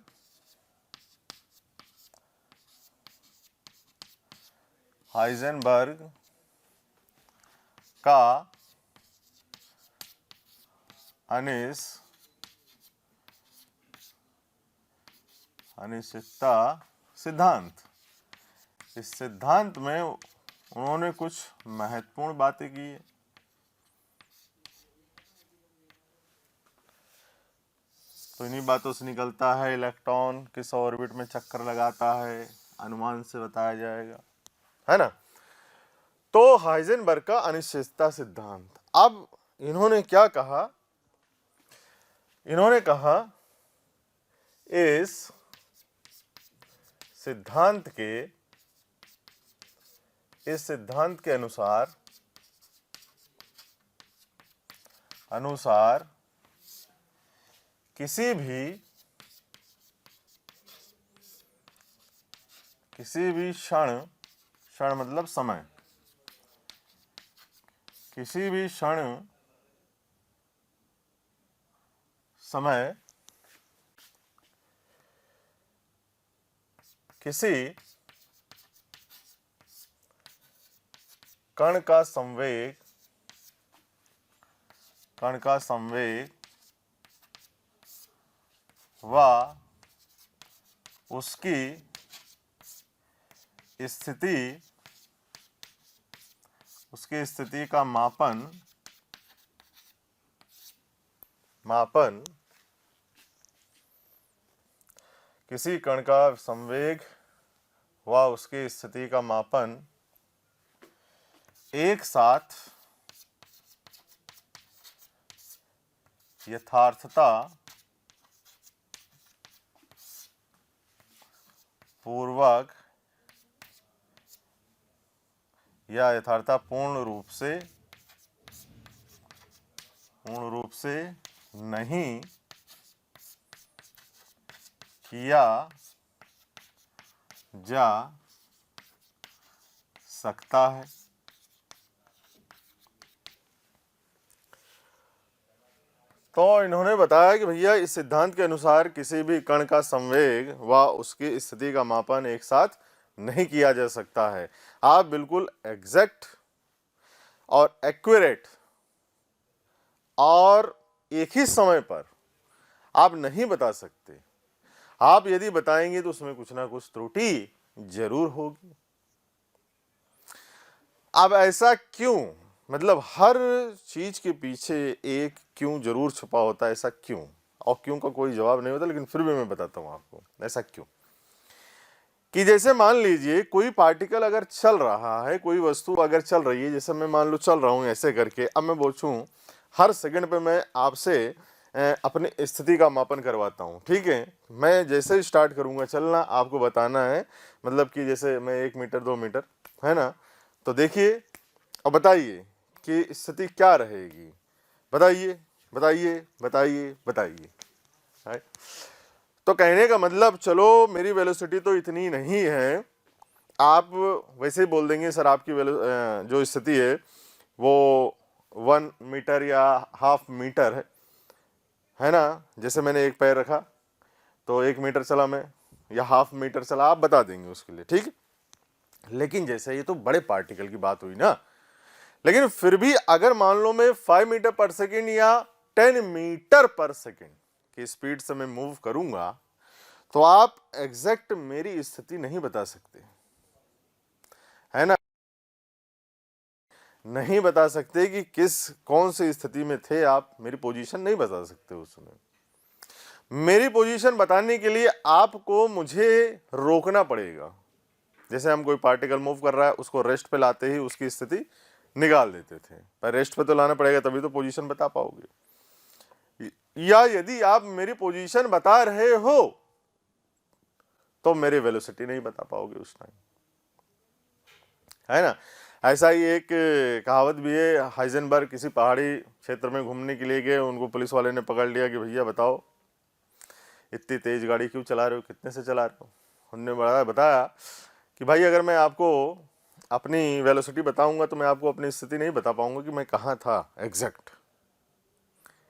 का अनिश्चितता सिद्धांत, इस सिद्धांत में उन्होंने कुछ महत्वपूर्ण बातें की है। तो इन्हीं बातों से निकलता है इलेक्ट्रॉन किस ऑर्बिट में चक्कर लगाता है, अनुमान से बताया जाएगा, है ना। तो हाइजेनबर्ग का अनिश्चितता सिद्धांत, अब इन्होंने क्या कहा, इन्होंने कहा इस सिद्धांत के अनुसार किसी भी क्षण मतलब समय, किसी भी क्षण समय किसी कण का संवेग व उसकी स्थिति का मापन किसी कण का संवेग व उसकी स्थिति का मापन एक साथ यथार्थता पूर्वक या यथार्थपूर्ण रूप से नहीं किया जा सकता है। तो इन्होंने बताया कि भैया इस सिद्धांत के अनुसार किसी भी कण का संवेग व उसकी स्थिति का मापन एक साथ नहीं किया जा सकता है। आप बिल्कुल एग्जैक्ट और एक्यूरेट और एक ही समय पर आप नहीं बता सकते। आप यदि बताएंगे तो उसमें कुछ ना कुछ त्रुटि जरूर होगी। अब ऐसा क्यों, मतलब हर चीज के पीछे एक क्यों जरूर छुपा होता है, ऐसा क्यों, और क्यों का कोई जवाब नहीं होता, लेकिन फिर भी मैं बताता हूं आपको ऐसा क्यों। कि जैसे मान लीजिए कोई पार्टिकल अगर चल रहा है, कोई वस्तु अगर चल रही है, जैसे मैं मान लो चल रहा हूं ऐसे करके, अब मैं बोलूं हर सेकंड पे मैं आपसे अपनी स्थिति का मापन करवाता हूं, ठीक है। मैं जैसे ही स्टार्ट करूंगा चलना, आपको बताना है, मतलब कि जैसे मैं 1 मीटर 2 मीटर, है ना। तो देखिए और बताइए कि स्थिति क्या रहेगी, बताइए बताइए बताइए बताइए। तो कहने का मतलब, चलो मेरी वेलोसिटी तो इतनी नहीं है, आप वैसे ही बोल देंगे सर आपकी जो स्थिति है वो 1 मीटर या हाफ मीटर है ना। जैसे मैंने एक पैर रखा तो 1 मीटर चला मैं, या हाफ मीटर चला, आप बता देंगे उसके लिए, ठीक है। लेकिन जैसे ये तो बड़े पार्टिकल की बात हुई ना, लेकिन फिर भी अगर मान लो मैं 5 मीटर पर सेकेंड या 10 मीटर पर सेकेंड की स्पीड से मैं मूव करूंगा, तो आप एग्जैक्ट मेरी स्थिति नहीं बता सकते, है ना। नहीं बता सकते कि कौन सी स्थिति में थे आप, मेरी पोजीशन नहीं बता सकते उस समय। मेरी पोजीशन बताने के लिए आपको मुझे रोकना पड़ेगा। जैसे हम कोई पार्टिकल मूव कर रहा है, उसको रेस्ट पे लाते ही उसकी स्थिति निकाल देते थे, पर रेस्ट पे तो लाना पड़ेगा, तभी तो पोजीशन बता पाओगे। या यदि आप मेरी पोजीशन बता रहे हो तो मेरी वेलोसिटी नहीं बता पाओगे उस टाइम, है ना। ऐसा ही एक कहावत भी है, हाइजेनबर्ग किसी पहाड़ी क्षेत्र में घूमने के लिए गए, उनको पुलिस वाले ने पकड़ लिया कि भैया बताओ इतनी तेज गाड़ी क्यों चला रहे हो, कितने से चला रहे हो। उन्होंने बताया कि भाई अगर मैं आपको अपनी वेलोसिटी बताऊंगा तो मैं आपको अपनी स्थिति नहीं बता पाऊंगा कि मैं कहाँ था एग्जैक्ट,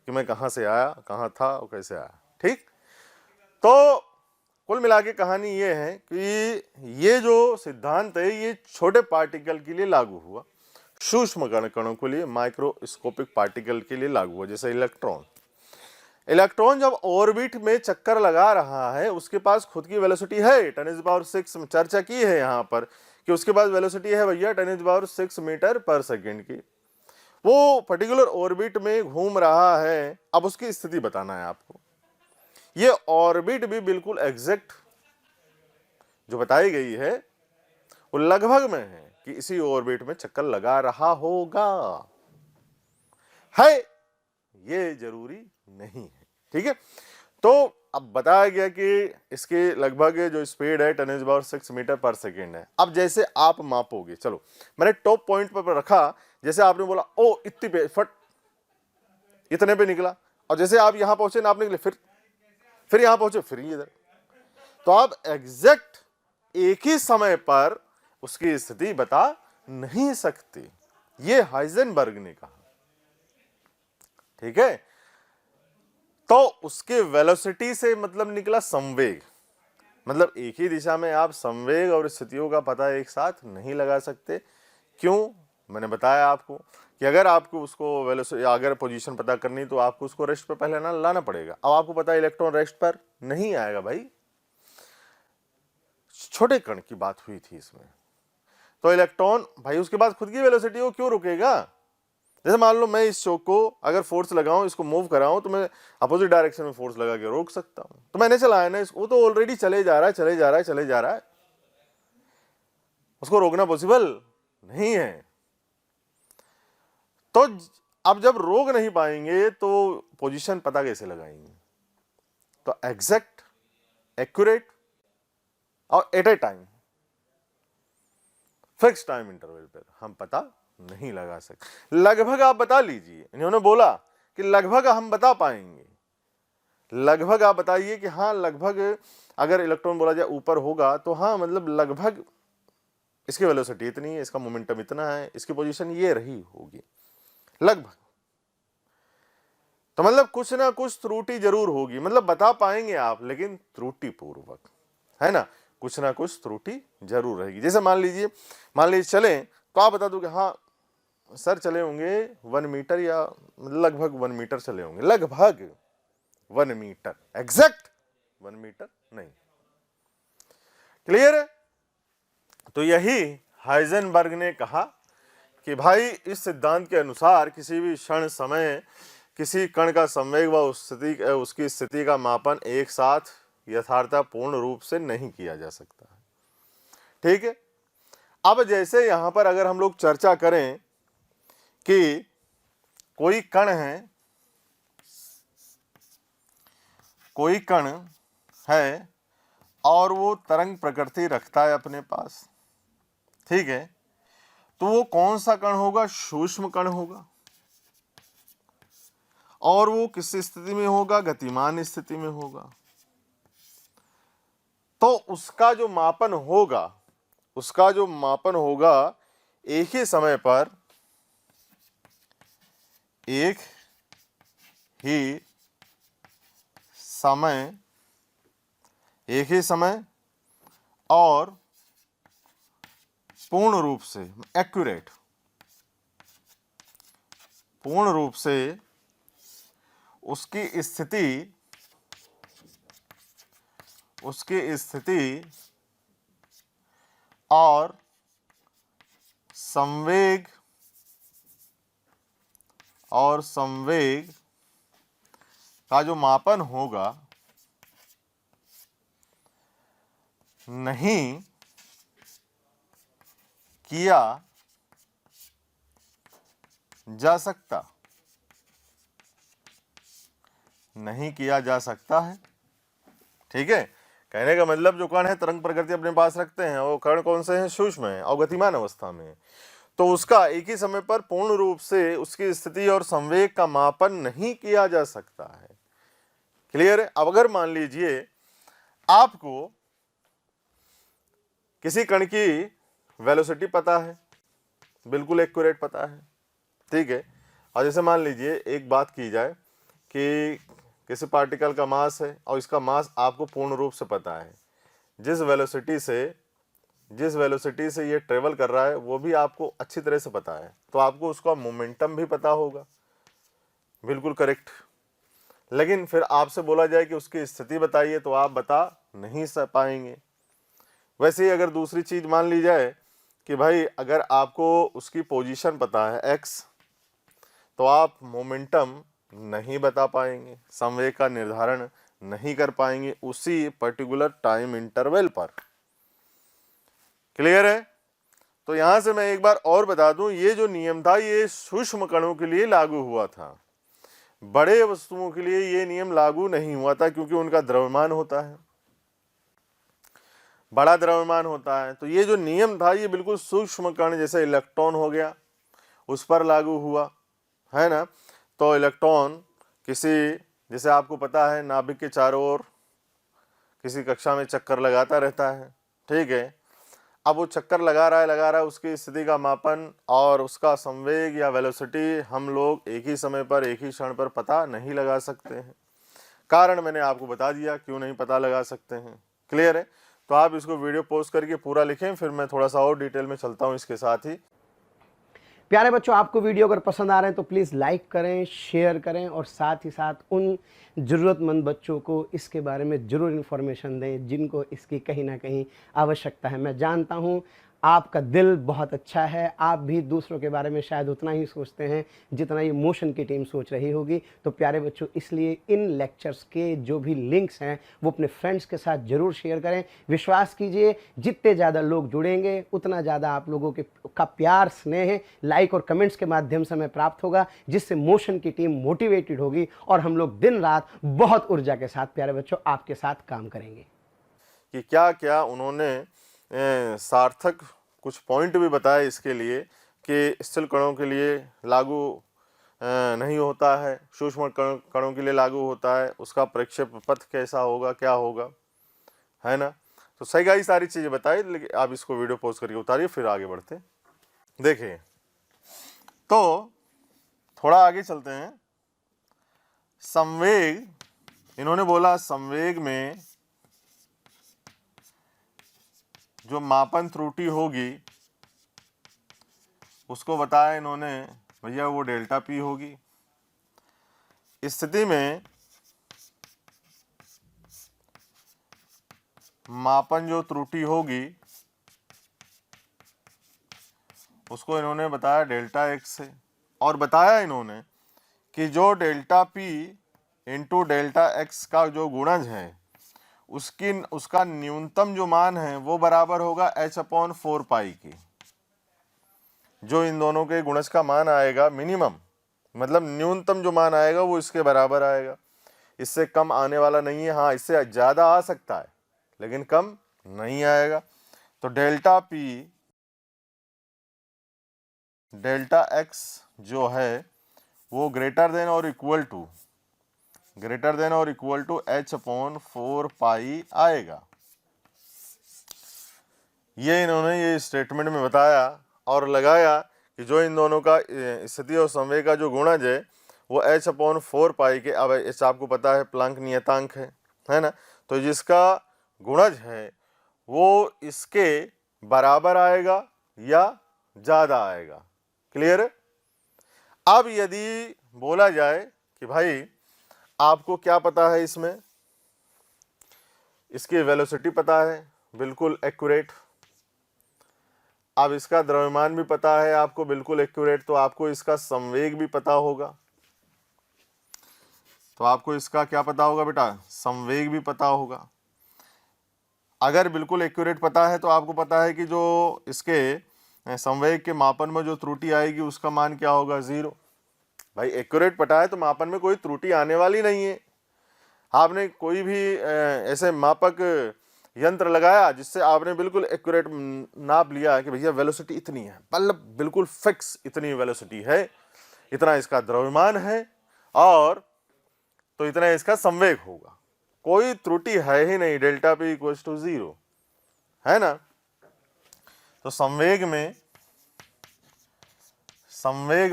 कि मैं कहाँ से आया, कहाँ था और कैसे आया। ठीक, तो कुल मिला के कहानी ये है कि ये जो सिद्धांत है ये छोटे पार्टिकल के लिए लागू हुआ, सूक्ष्म कणों के लिए, माइक्रोस्कोपिक पार्टिकल के लिए लागू हुआ। जैसे इलेक्ट्रॉन, इलेक्ट्रॉन जब ऑर्बिट में चक्कर लगा रहा है उसके पास खुद की वेलोसिटी है 10⁻⁶, चर्चा की है यहाँ पर कि उसके पास वेलोसिटी है भैया 10⁻⁶ मीटर पर सेकेंड की। वो पर्टिकुलर ऑर्बिट में घूम रहा है, अब उसकी स्थिति बताना है आपको। ये ऑर्बिट भी बिल्कुल एग्जैक्ट जो बताई गई है वो लगभग में है कि इसी ऑर्बिट में चक्कर लगा रहा होगा, है ये जरूरी नहीं है। ठीक है, तो अब बताया गया कि इसके लगभग जो स्पीड है 10⁻⁶ मीटर पर सेकेंड है। अब जैसे आप मापोगे, चलो मैंने टॉप पॉइंट पर रखा, जैसे आपने बोला ओ इतनी पे फट इतने पे निकला, और जैसे आप यहां पहुंचे ना आप निकले, फिर यहां पहुंचे, फिर इधर, तो आप एग्जैक्ट एक ही समय पर उसकी स्थिति बता नहीं सकते, ये हाइजेनबर्ग ने कहा। ठीक है, तो उसके वेलोसिटी से मतलब निकला संवेग, मतलब एक ही दिशा में आप संवेग और स्थितियों का पता एक साथ नहीं लगा सकते। क्यों? मैंने बताया आपको कि अगर आपको उसको वेलोसिटी, अगर पोजीशन पता करनी तो आपको उसको रेस्ट पर पहले ना लाना पड़ेगा। अब आपको पता है इलेक्ट्रॉन रेस्ट पर नहीं आएगा भाई, छोटे कण की बात हुई थी इसमें, तो इलेक्ट्रॉन भाई उसके बाद खुद की वेलोसिटी हो, क्यों रुकेगा? जैसे मान लो मैं इस चौक को अगर फोर्स लगाऊं, इसको मूव कराऊं, तो मैं अपोजिट डायरेक्शन में फोर्स लगा के रोक सकता हूं। तो मैंने चलाया ना इसको, वो तो ऑलरेडी चले जा रहा है, चले जा रहा है, चले जा रहा है, उसको रोकना पॉसिबल नहीं है। तो अब जब रोक नहीं पाएंगे तो पोजीशन पता कैसे लगाएंगे? तो एग्जैक्ट, एक्यूरेट और at a time, fix time interval पर हम पता नहीं लगा सकते। लगभग आप बता लीजिए, इन्होंने बोला कि लगभग हम बता पाएंगे, लगभग आप बताइए कि हाँ लगभग अगर इलेक्ट्रॉन बोला जाए ऊपर होगा तो हाँ मतलब लगभग इसकी वेलोसिटी इतनी है, इसका मोमेंटम इतना है, इसकी पोजीशन ये रही होगी लगभग। तो मतलब कुछ ना कुछ त्रुटि जरूर होगी, मतलब बता पाएंगे आप लेकिन त्रुटि पूर्वक, है ना, कुछ ना कुछ त्रुटि जरूर रहेगी। जैसे मान लीजिए चले तो आप बता दो कि हाँ सर चले होंगे 1 मीटर या लगभग 1 मीटर चले होंगे, लगभग 1 मीटर, एग्जैक्ट 1 मीटर नहीं। क्लियर है? तो यही हाइजेनबर्ग ने कहा कि भाई इस सिद्धांत के अनुसार किसी भी क्षण समय किसी कण का संवेग व उसकी स्थिति का मापन एक साथ यथार्थपूर्ण रूप से नहीं किया जा सकता है। ठीक है, अब जैसे यहां पर अगर हम लोग चर्चा करें कि कोई कण है, कोई कण है और वो तरंग प्रकृति रखता है अपने पास, ठीक है, तो वो कौन सा कण होगा? सूक्ष्म कण होगा, और वो किस स्थिति में होगा? गतिमान स्थिति में होगा। तो उसका जो मापन होगा एक ही समय पर, एक ही समय और पूर्ण रूप से एक्यूरेट, पूर्ण रूप से उसकी स्थिति और संवेग का जो मापन होगा नहीं किया जा सकता, नहीं किया जा सकता है। ठीक है, कहने का मतलब जो कण है तरंग प्रकृति अपने पास रखते हैं वो कण कौन से हैं? सूक्ष्म है और गतिमान अवस्था में, तो उसका एक ही समय पर पूर्ण रूप से उसकी स्थिति और संवेग का मापन नहीं किया जा सकता है। क्लियर है? अब अगर मान लीजिए आपको किसी कण की वेलोसिटी पता है, बिल्कुल एक्यूरेट पता है, ठीक है। और जैसे मान लीजिए एक बात की जाए कि किसी पार्टिकल का मास है और इसका मास आपको पूर्ण रूप से पता है, जिस वेलोसिटी से ये ट्रेवल कर रहा है वो भी आपको अच्छी तरह से पता है, तो आपको उसका मोमेंटम भी पता होगा, बिल्कुल करेक्ट। लेकिन फिर आपसे बोला जाए कि उसकी स्थिति बताइए तो आप बता नहीं पाएंगे। वैसे ही अगर दूसरी चीज मान ली जाए कि भाई अगर आपको उसकी पोजीशन पता है x, तो आप मोमेंटम नहीं बता पाएंगे, संवेग का निर्धारण नहीं कर पाएंगे उसी पर्टिकुलर टाइम इंटरवल पर। क्लियर है? तो यहां से मैं एक बार और बता दूं, ये जो नियम था ये सूक्ष्म कणों के लिए लागू हुआ था, बड़े वस्तुओं के लिए ये नियम लागू नहीं हुआ था, क्योंकि उनका द्रव्यमान होता है, बड़ा द्रव्यमान होता है। तो ये जो नियम था ये बिल्कुल सूक्ष्म कण जैसे इलेक्ट्रॉन हो गया उस पर लागू हुआ, है ना। तो इलेक्ट्रॉन किसी, जैसे आपको पता है नाभिक के चारों ओर किसी कक्षा में चक्कर लगाता रहता है, ठीक है। अब वो चक्कर लगा रहा है, उसकी स्थिति का मापन और उसका संवेग या वेलोसिटी हम लोग एक ही समय पर एक ही क्षण पर पता नहीं लगा सकते हैं। कारण मैंने आपको बता दिया क्यों नहीं पता लगा सकते हैं। क्लियर है? तो आप इसको वीडियो पोस्ट करके पूरा लिखें, फिर मैं थोड़ा सा और डिटेल में चलता हूँ इसके साथ ही। प्यारे बच्चों, आपको वीडियो अगर पसंद आ रहे हैं तो प्लीज़ लाइक करें, शेयर करें और साथ ही साथ उन ज़रूरतमंद बच्चों को इसके बारे में ज़रूर इन्फॉर्मेशन दें जिनको इसकी कहीं ना कहीं आवश्यकता है। मैं जानता हूं आपका दिल बहुत अच्छा है, आप भी दूसरों के बारे में शायद उतना ही सोचते हैं जितना ये मोशन की टीम सोच रही होगी। तो प्यारे बच्चों, इसलिए इन लेक्चर्स के जो भी लिंक्स हैं वो अपने फ्रेंड्स के साथ ज़रूर शेयर करें। विश्वास कीजिए, जितने ज़्यादा लोग जुड़ेंगे उतना ज़्यादा आप लोगों का प्यार, स्नेह, लाइक और कमेंट्स के माध्यम से हमें प्राप्त होगा, जिससे मोशन की टीम मोटिवेटेड होगी और हम लोग दिन रात बहुत ऊर्जा के साथ प्यारे बच्चों आपके साथ काम करेंगे। कि क्या क्या उन्होंने सार्थक कुछ पॉइंट भी बताए इसके लिए कि स्थिर कणों के लिए लागू नहीं होता है, सूक्ष्म कणों के लिए लागू होता है, उसका प्रक्षेप पथ कैसा होगा, क्या होगा, है ना। तो सही गाई सारी चीज़ें बताई, लेकिन आप इसको वीडियो पोस्ट करके उतारिए, फिर आगे बढ़ते। देखिए, तो थोड़ा आगे चलते हैं। संवेग, इन्होंने बोला संवेग में जो मापन त्रुटि होगी उसको बताया इन्होंने, भैया वो डेल्टा पी होगी। इस स्थिति में मापन जो त्रुटि होगी उसको इन्होंने बताया डेल्टा एक्स है, और बताया इन्होंने कि जो delta P into delta x का जो गुणज है उसका न्यूनतम जो मान है वो बराबर होगा h/4 पाई की। जो इन दोनों के गुणज का मान आएगा मिनिमम, मतलब न्यूनतम जो मान आएगा वो इसके बराबर आएगा, इससे कम आने वाला नहीं है। हाँ, इससे ज़्यादा आ सकता है लेकिन कम नहीं आएगा। तो डेल्टा पी डेल्टा एक्स जो है वो ग्रेटर देन और इक्वल टू h/4 पाई आएगा। ये इन्होंने ये स्टेटमेंट में बताया और लगाया कि जो इन दोनों का स्थिति और संवेग का जो गुणज है वो h/4 पाई के, अब इस आपको पता है प्लांक नियतांक है ना, तो जिसका गुणज है वो इसके बराबर आएगा या ज़्यादा आएगा। क्लियर है? अब यदि बोला जाए कि भाई आपको क्या पता है, इसमें इसकी वेलोसिटी पता है, बिल्कुल एक्यूरेट। अब इसका द्रव्यमान भी पता है आपको, बिल्कुल एक्यूरेट। तो आपको इसका संवेग भी पता होगा, तो आपको इसका क्या पता होगा बेटा, संवेग भी पता होगा। अगर बिल्कुल एक्यूरेट पता है तो आपको पता है कि जो इसके संवेग के मापन में जो त्रुटि आएगी उसका मान क्या होगा, 0। भाई एक्यूरेट पता है तो मापन में कोई त्रुटि आने वाली नहीं है। आपने कोई भी ऐसे मापक यंत्र लगाया जिससे आपने बिल्कुल एक्यूरेट नाप लिया कि भैया वेलोसिटी इतनी है, मतलब बिल्कुल फिक्स इतनी वेलोसिटी है, इतना इसका द्रव्यमान है और तो इतना इसका संवेग होगा, कोई त्रुटि है ही नहीं, डेल्टा पी इक्वल्स टू 0, है ना। तो संवेग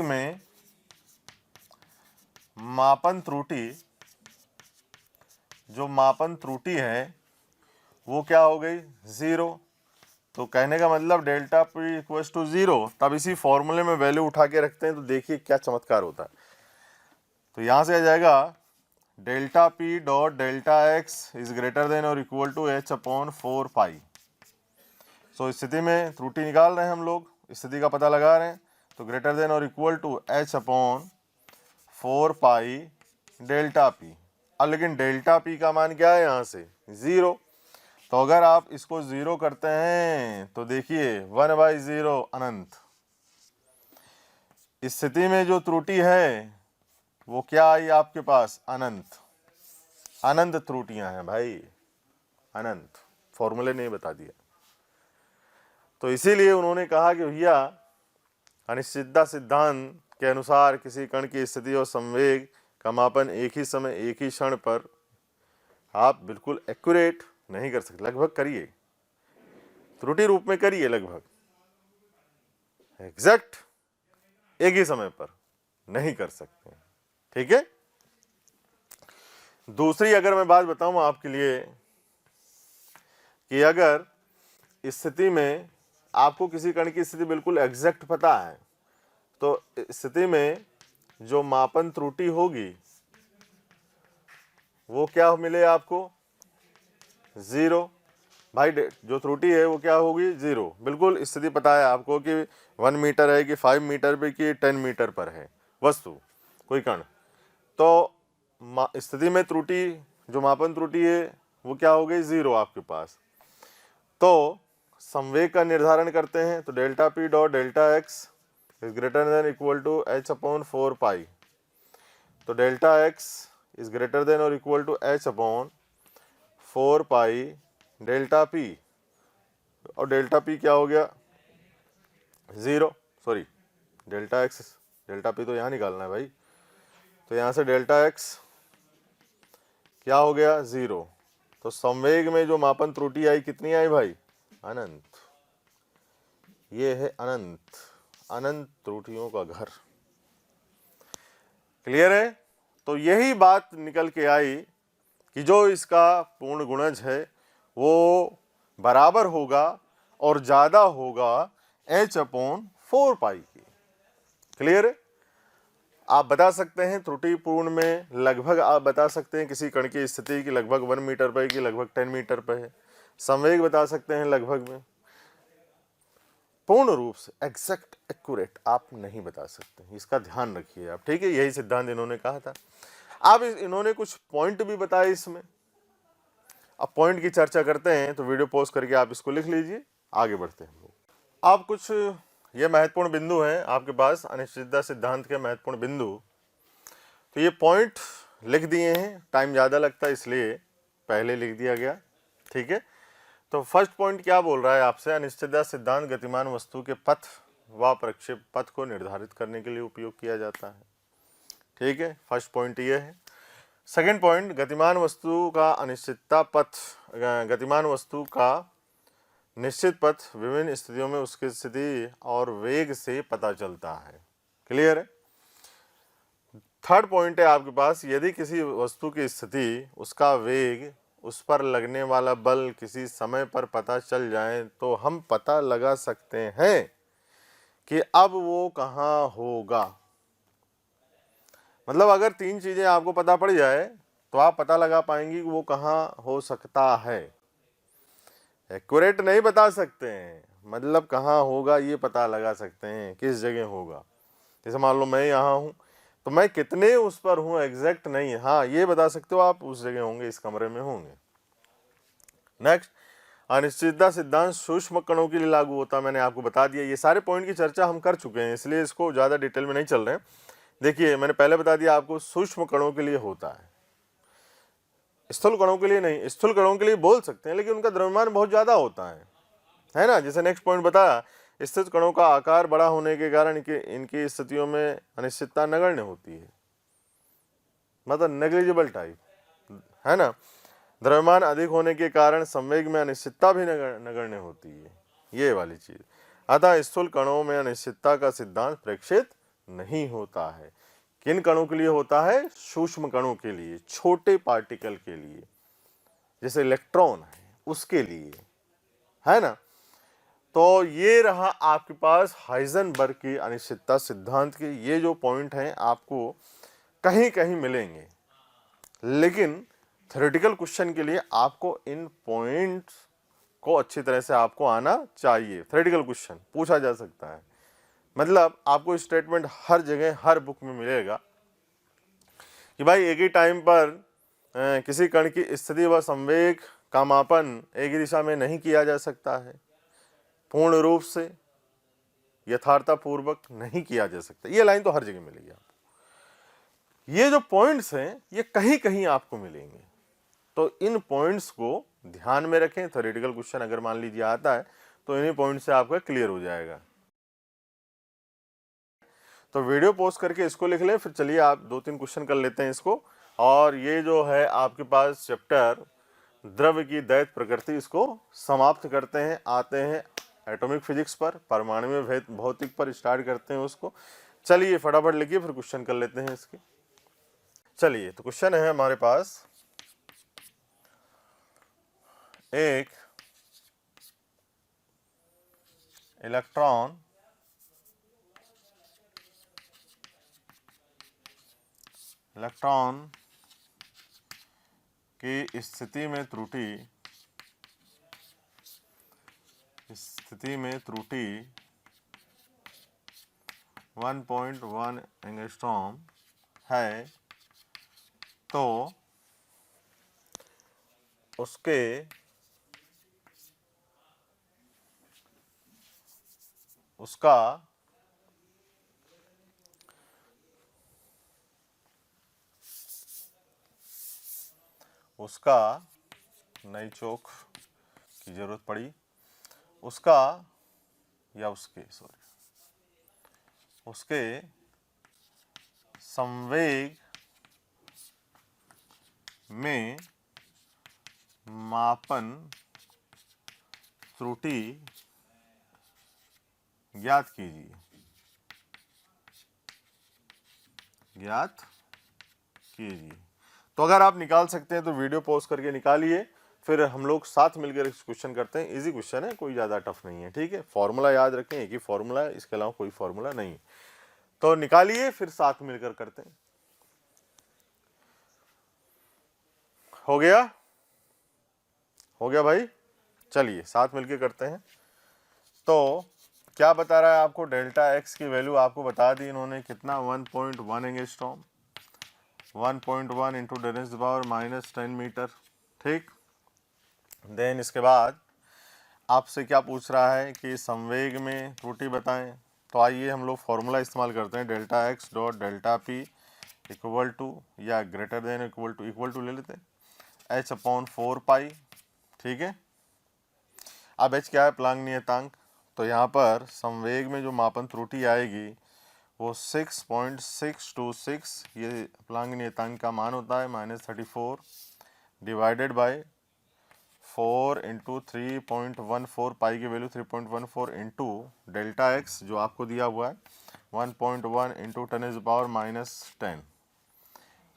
में मापन त्रुटि, जो मापन त्रुटि है वो क्या हो गई, 0। तो कहने का मतलब डेल्टा पी इक्वल्स टू 0। तब इसी फॉर्मूले में वैल्यू उठा के रखते हैं तो देखिए क्या चमत्कार होता है। तो यहाँ से आ जाएगा delta P dot delta X is greater than और इक्वल टू एच अपॉन 4 पाई। सो स्थिति में त्रुटि निकाल रहे हैं हम लोग, स्थिति का पता लगा रहे हैं। तो ग्रेटर देन और equal to H upon 4 pi delta p. अब लेकिन डेल्टा पी का मान क्या है यहाँ से, 0। तो अगर आप इसको 0 करते हैं तो देखिए 1/0 अनंत। इस स्थिति में जो त्रुटि है वो क्या आई आपके पास, अनंत। अनंत त्रुटियां हैं भाई, अनंत। फॉर्मूले ने बता दिया। तो इसीलिए उन्होंने कहा कि भैया अनिश्चितता सिद्धांत के अनुसार किसी कण की स्थिति और संवेग का मापन एक ही समय एक ही क्षण पर आप बिल्कुल एक्यूरेट नहीं कर सकते, लगभग करिए, त्रुटि रूप में करिए, लगभग एग्जैक्ट एक ही समय पर नहीं कर सकते। ठीक है। दूसरी अगर मैं बात बताऊं आपके लिए कि अगर इस स्थिति में आपको किसी कण की स्थिति बिल्कुल एग्जैक्ट पता है तो स्थिति में जो मापन त्रुटि होगी वो क्या मिले आपको, 0। भाई जो त्रुटि है वो क्या होगी, 0। बिल्कुल स्थिति पता है आपको कि 1 मीटर है कि 5 मीटर पे कि 10 मीटर पर है वस्तु, कोई कण। तो स्थिति में त्रुटि, जो मापन त्रुटि है वो क्या हो गई, 0 आपके पास। तो संवेग का निर्धारण करते हैं तो delta P dot delta X is greater than equal to H upon 4 pi. तो delta X is greater than और equal to H upon 4 pi delta P. और डेल्टा पी क्या हो गया, 0। Sorry, delta X, delta P तो यहाँ निकालना है भाई। तो यहाँ से डेल्टा एक्स क्या हो गया, 0। तो संवेग में जो मापन त्रुटि आई कितनी आई भाई, अनंत। ये है अनंत, अनंत त्रुटियों का घर। क्लियर है। तो यही बात निकल के आई कि जो इसका पूर्ण गुणज है वो बराबर होगा और ज्यादा होगा h अपॉन 4 पाई की। क्लियर है। आप बता सकते हैं त्रुटिपूर्ण में लगभग, आप बता सकते हैं किसी कण की स्थिति की लगभग 1 मीटर पर की लगभग 10 मीटर पर है। संवेग बता सकते हैं लगभग में, पूर्ण रूप से एग्जैक्ट एक्यूरेट आप नहीं बता सकते, इसका ध्यान रखिए आप। ठीक है, यही सिद्धांत इन्होंने कहा था। अब इन्होंने कुछ पॉइंट भी बताए इसमें। अब पॉइंट की चर्चा करते हैं तो वीडियो पॉज करके आप इसको लिख लीजिए, आगे बढ़ते हैं हम लोग। आप कुछ ये महत्वपूर्ण बिंदु हैं आपके पास, अनिश्चितता सिद्धांत के महत्वपूर्ण बिंदु। तो ये पॉइंट लिख दिए हैं, टाइम ज़्यादा लगता है इसलिए पहले लिख दिया गया। ठीक है। तो फर्स्ट पॉइंट क्या बोल रहा है आपसे, अनिश्चितता सिद्धांत गतिमान वस्तु के पथ व प्रक्षेप पथ को निर्धारित करने के लिए उपयोग किया जाता है। ठीक है, फर्स्ट पॉइंट ये है। सेकेंड पॉइंट, गतिमान वस्तु का अनिश्चितता पथ, गतिमान वस्तु का निश्चित पथ विभिन्न स्थितियों में उसकी स्थिति और वेग से पता चलता है। क्लियर है। थर्ड पॉइंट है आपके पास, यदि किसी वस्तु की स्थिति, उसका वेग, उस पर लगने वाला बल किसी समय पर पता चल जाए तो हम पता लगा सकते हैं कि अब वो कहाँ होगा। मतलब अगर 3 चीजें आपको पता पड़ जाए तो आप पता लगा पाएंगे कि वो कहाँ हो सकता है। एक्यूरेट नहीं बता सकते हैं, मतलब कहाँ होगा ये पता लगा सकते हैं, किस जगह होगा। जैसे मान लो मैं यहाँ हूँ तो मैं कितने उस पर हूँ एग्जैक्ट नहीं, हाँ ये बता सकते हो आप उस जगह होंगे, इस कमरे में होंगे। नेक्स्ट, अनिश्चितता सिद्धांत सूक्ष्म कणों के लिए लागू होता है, मैंने आपको बता दिया। ये सारे पॉइंट की चर्चा हम कर चुके हैं इसलिए इसको ज़्यादा डिटेल में नहीं चल रहे हैं। देखिए मैंने पहले बता दिया आपको, सूक्ष्म कणों के लिए होता है, स्थूल कणों के लिए नहीं। स्थूल कणों के लिए बोल सकते हैं लेकिन उनका द्रव्यमान बहुत ज़्यादा होता है ना। जैसे नेक्स्ट पॉइंट बताया, स्थित कणों का आकार बड़ा होने के कारण इनकी स्थितियों में अनिश्चितता नगण्य होती है, मतलब नेग्लिजिबल टाइप, है ना। द्रव्यमान अधिक होने के कारण संवेग में अनिश्चितता भी नगण्य होती है, ये वाली चीज़। अतः स्थूल कणों में अनिश्चितता का सिद्धांत प्रेक्षित नहीं होता है। किन कणों के लिए होता है? सूक्ष्म कणों के लिए, छोटे पार्टिकल के लिए, जैसे इलेक्ट्रॉन है उसके लिए, है ना। तो ये रहा आपके पास हाइजेनबर्ग की अनिश्चितता सिद्धांत के ये जो पॉइंट हैं आपको कहीं कहीं मिलेंगे, लेकिन थ्योरेटिकल क्वेश्चन के लिए आपको इन पॉइंट्स को अच्छी तरह से आपको आना चाहिए। थ्योरेटिकल क्वेश्चन पूछा जा सकता है, मतलब आपको स्टेटमेंट हर जगह हर बुक में मिलेगा कि भाई एक ही टाइम पर किसी कण की स्थिति व संवेग का मापन एक ही दिशा में नहीं किया जा सकता है, पूर्ण रूप से यथार्थपूर्वक नहीं किया जा सकता। ये लाइन तो हर जगह मिलेगी आपको। ये जो पॉइंट्स हैं ये कहीं कहीं आपको मिलेंगे, तो इन पॉइंट्स को ध्यान में रखें। थ्योरेटिकल क्वेश्चन अगर मान लीजिए आता है तो इन्हीं पॉइंट से आपका क्लियर हो जाएगा। तो वीडियो पॉज करके इसको लिख लें, फिर चलिए आप 2-3 क्वेश्चन कर लेते हैं इसको। और ये जो है आपके पास चैप्टर द्रव्य की दैत्य प्रकृति, इसको समाप्त करते हैं। आते हैं एटॉमिक फिजिक्स पर, परमाणु भौतिक पर स्टार्ट करते हैं उसको। चलिए फटाफट लिखिए, फिर क्वेश्चन कर लेते हैं इसके। चलिए तो क्वेश्चन है हमारे पास, एक इलेक्ट्रॉन की स्थिति में त्रुटि 1.1 एंगस्ट्रॉम है, तो उसका नई चौक की जरूरत पड़ी, उसके संवेग में मापन त्रुटि ज्ञात कीजिए। तो अगर आप निकाल सकते हैं तो वीडियो पॉज करके निकालिए, फिर हम लोग साथ मिलकर इस क्वेश्चन करते हैं। इजी क्वेश्चन है, कोई ज़्यादा टफ नहीं है, ठीक है। फॉर्मूला याद रखें, एक ही फॉर्मूला है, इसके अलावा कोई फॉर्मूला नहीं। तो निकालिए, फिर साथ मिलकर करते हैं। हो गया भाई, चलिए साथ मिलकर करते हैं। तो क्या बता रहा है आपको? डेल्टा एक्स की वैल्यू आपको बता दी इन्होंने, कितना? 1.1 एंगस्ट्रॉम, 1.1 इंटू 10⁻⁻10 मीटर, ठीक। देन इसके बाद आपसे क्या पूछ रहा है कि संवेग में त्रुटि बताएं। तो आइए हम लोग फॉर्मूला इस्तेमाल करते हैं, delta x dot delta p equal to या ग्रेटर देन इक्वल टू ले लेते हैं h/4 पाई, ठीक है। अब h क्या है? प्लांक नियतांक। तो यहाँ पर संवेग में जो मापन त्रुटि आएगी वो 6.626, ये प्लांक नियतांक का मान होता है, -34 डिवाइडेड बाय 4 इंटू 3.14, पाई की वैल्यू 3.14 इंटू डेल्टा एक्स जो आपको दिया हुआ है 1.1 इंटू 10⁻⁻10,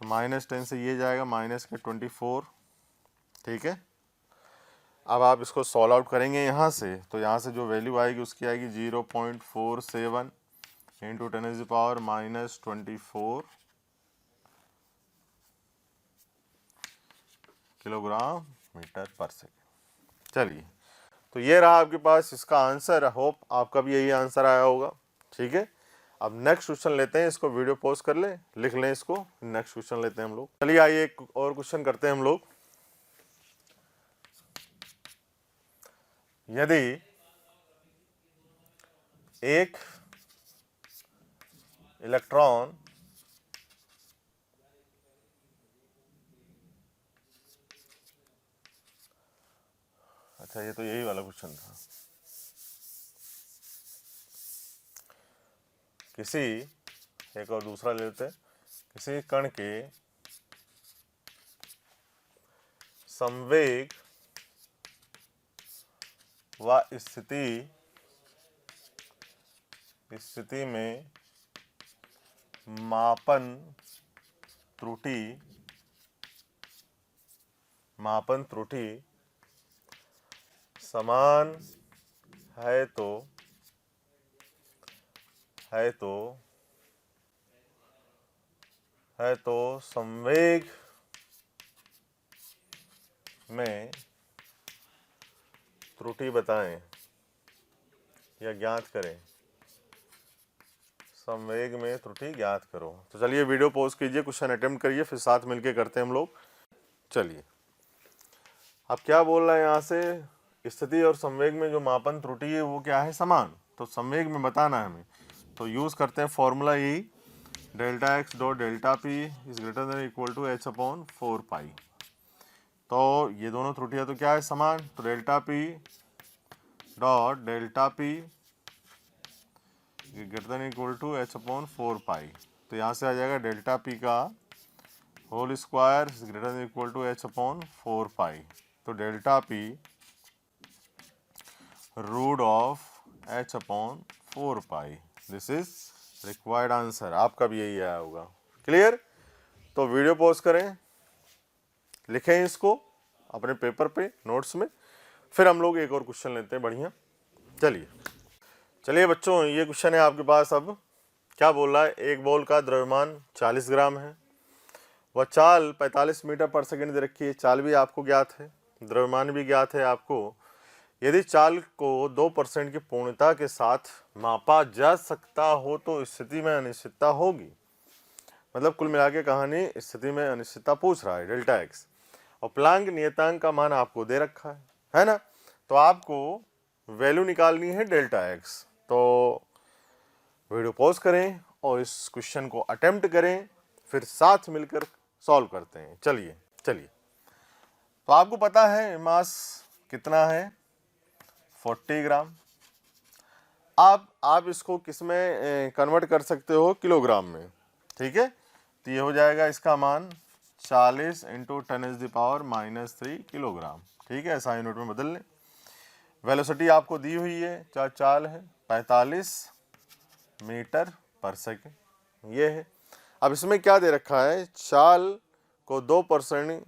-10 से ये जाएगा -24, ठीक है। अब आप इसको सॉल्व आउट करेंगे यहाँ से, तो यहाँ से जो वैल्यू आएगी उसकी आएगी 0.47 इंटू 10⁻24 किलोग्राम मीटर पर सेकेंड। चलिए, तो ये रहा आपके पास इसका आंसर। होप आपका भी यही आंसर आया होगा, ठीक है। अब नेक्स्ट क्वेश्चन लेते हैं, इसको वीडियो पॉज कर लें, लिख लें इसको, नेक्स्ट क्वेश्चन लेते हैं हम लोग। चलिए आइए एक और क्वेश्चन करते हैं हम लोग। यदि एक इलेक्ट्रॉन अच्छा, ये तो यही वाला क्वेश्चन था। किसी एक और दूसरा ले लेते हैं, किसी कण के संवेग व स्थिति स्थिति में मापन त्रुटि समान है तो संवेग में त्रुटि बताएं या ज्ञात करें। संवेग में त्रुटि ज्ञात करो। तो चलिए वीडियो पॉज कीजिए, क्वेश्चन अटेम्प्ट करिए, फिर साथ मिलके करते हैं हम लोग। चलिए, अब क्या बोल रहा है यहाँ से, स्थिति और संवेग में जो मापन त्रुटि है वो क्या है, समान। तो संवेग में बताना है हमें, तो यूज करते हैं फॉर्मूला यही, delta x dot delta p is greater than equal to H upon 4 pi. तो ये दोनों त्रुटियां तो क्या है, समान। तो delta P dot delta P greater than equal to H upon 4 pi. तो यहाँ से आ जाएगा डेल्टा पी का whole square is greater than equal to H upon 4 pi. तो delta p root of h upon 4 pi, this is required answer. आपका भी यही आया होगा। क्लियर। तो वीडियो पॉज करें, लिखें इसको अपने पेपर पे नोट्स में, फिर हम लोग एक और क्वेश्चन लेते हैं। बढ़िया, चलिए बच्चों, ये क्वेश्चन है आपके पास। अब क्या बोल रहा है, एक बॉल का द्रव्यमान 40 ग्राम है, वह चाल 45 मीटर पर सेकंड दे रखी है। चाल भी आपको ज्ञात है, द्रव्यमान भी ज्ञात है आपको। यदि चाल को 2% की पूर्णता के साथ मापा जा सकता हो तो स्थिति में अनिश्चितता होगी। मतलब कुल मिला के कहानी स्थिति में अनिश्चितता पूछ रहा है, डेल्टा एक्स, और प्लांक नियतांक का मान आपको दे रखा है ना। तो आपको वैल्यू निकालनी है डेल्टा एक्स। तो वीडियो पॉज करें और इस क्वेश्चन को अटेम्प्ट करें, फिर साथ मिलकर सॉल्व करते हैं। चलिए, तो आपको पता है मास कितना है, 40 ग्राम। आप इसको किस में कन्वर्ट कर सकते हो, किलोग्राम में। ठीक है, तो ये हो जाएगा इसका मान 40 इंटू 10⁻³ किलोग्राम। ठीक है, ऐसा यूनिट में बदल लें। वेलोसिटी आपको दी हुई है, चाल है 45 मीटर पर सेकेंड, ये है। अब इसमें क्या दे रखा है, चाल को 2%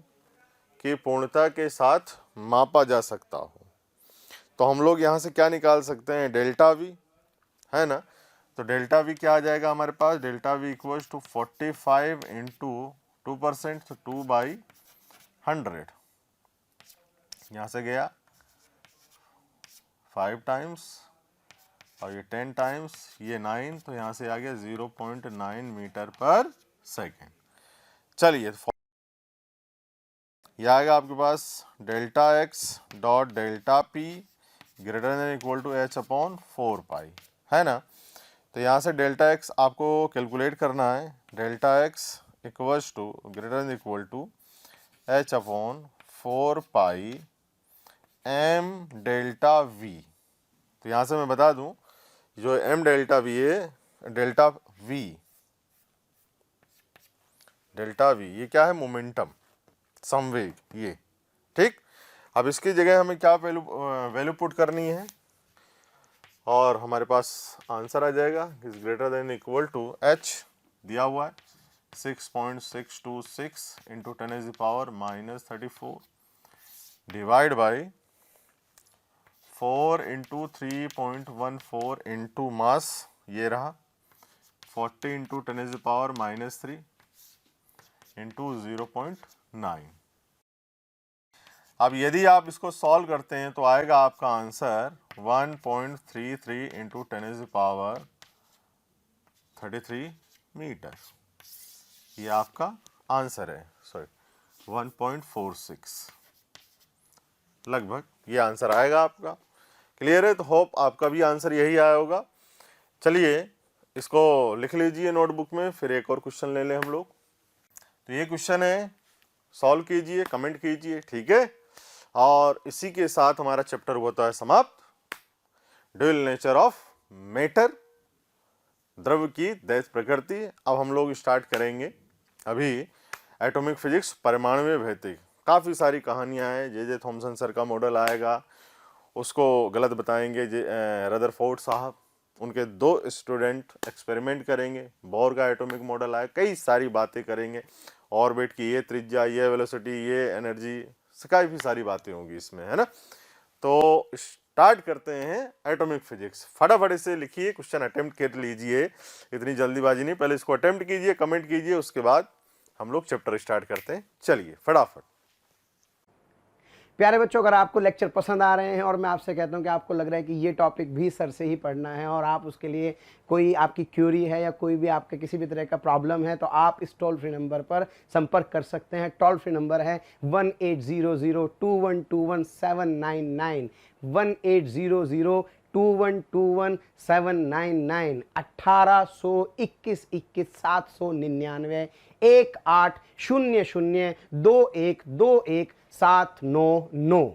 की पूर्णता के साथ मापा जा सकता हो। तो हम लोग यहाँ से क्या निकाल सकते हैं, डेल्टा वी, है ना। तो डेल्टा वी क्या आ जाएगा हमारे पास, delta V equals to 45 into 2%, तो 2/100। यहाँ से गया 5 टाइम्स और ये 10 टाइम्स, ये 9, तो यहाँ से आ गया 0.9 मीटर पर सेकेंड। चलिए, यह आएगा आपके पास delta x dot delta P greater than equal to H upon 4 pi, है ना। तो यहाँ से डेल्टा एक्स आपको कैलकुलेट करना है। Delta x equals to greater than equal to H upon 4 pi m delta v. तो यहाँ से मैं बता दूं, जो एम डेल्टा वी है, डेल्टा वी ये क्या है, मोमेंटम, संवेग, ये। ठीक। अब इसकी जगह हमें क्या वैल्यू पुट करनी है, और हमारे पास आंसर आ जाएगा is greater than equal to h दिया हुआ है 6.626 into 10⁻³ divide by 4 into 3.14 into mass, ये रहा 40 इंटू 10⁻³ इंटू 0.9। अब यदि आप इसको सॉल्व करते हैं तो आएगा आपका आंसर 1.33 इंटू 10⁻³ मीटर। ये आपका आंसर है, सॉरी 1.46 लगभग ये आंसर आएगा आपका। क्लियर है। तो होप आपका भी आंसर यही आया होगा। चलिए इसको लिख लीजिए नोटबुक में, फिर एक और क्वेश्चन ले लें हम लोग। तो ये क्वेश्चन है, सॉल्व कीजिए, कमेंट कीजिए, ठीक है। और इसी के साथ हमारा चैप्टर होता है समाप्त। ड्यूअल नेचर ऑफ मैटर, द्रव्य की दैत प्रकृति। अब हम लोग स्टार्ट करेंगे अभी एटॉमिक फिजिक्स, परमाणु भौतिक। काफ़ी सारी कहानियां हैं। जे थॉमसन सर का मॉडल आएगा, उसको गलत बताएंगे रदरफोर्ड साहब, उनके 2 स्टूडेंट एक्सपेरिमेंट करेंगे, बोर का एटॉमिक मॉडल आया, कई सारी बातें करेंगे, ऑर्बिट की ये त्रिज्या, ये वेलोसिटी, ये एनर्जी, काफ़ी सारी बातें होंगी इसमें, है ना। तो स्टार्ट करते हैं एटॉमिक फिजिक्स। फटाफट से लिखिए, क्वेश्चन अटेम्प्ट कर लीजिए, इतनी जल्दीबाजी नहीं, पहले इसको अटेम्प्ट कीजिए, कमेंट कीजिए, उसके बाद हम लोग चैप्टर स्टार्ट करते हैं। चलिए फटाफट। प्यारे बच्चों, अगर आपको लेक्चर पसंद आ रहे हैं और मैं आपसे कहता हूं कि आपको लग रहा है कि ये टॉपिक भी सर से ही पढ़ना है और आप उसके लिए कोई आपकी क्यूरी है या कोई भी आपके किसी भी तरह का प्रॉब्लम है, तो आप इस टोल फ्री नंबर पर संपर्क कर सकते हैं। टोल फ्री नंबर है 18002121 799 18002121 1821 799 18002121 799।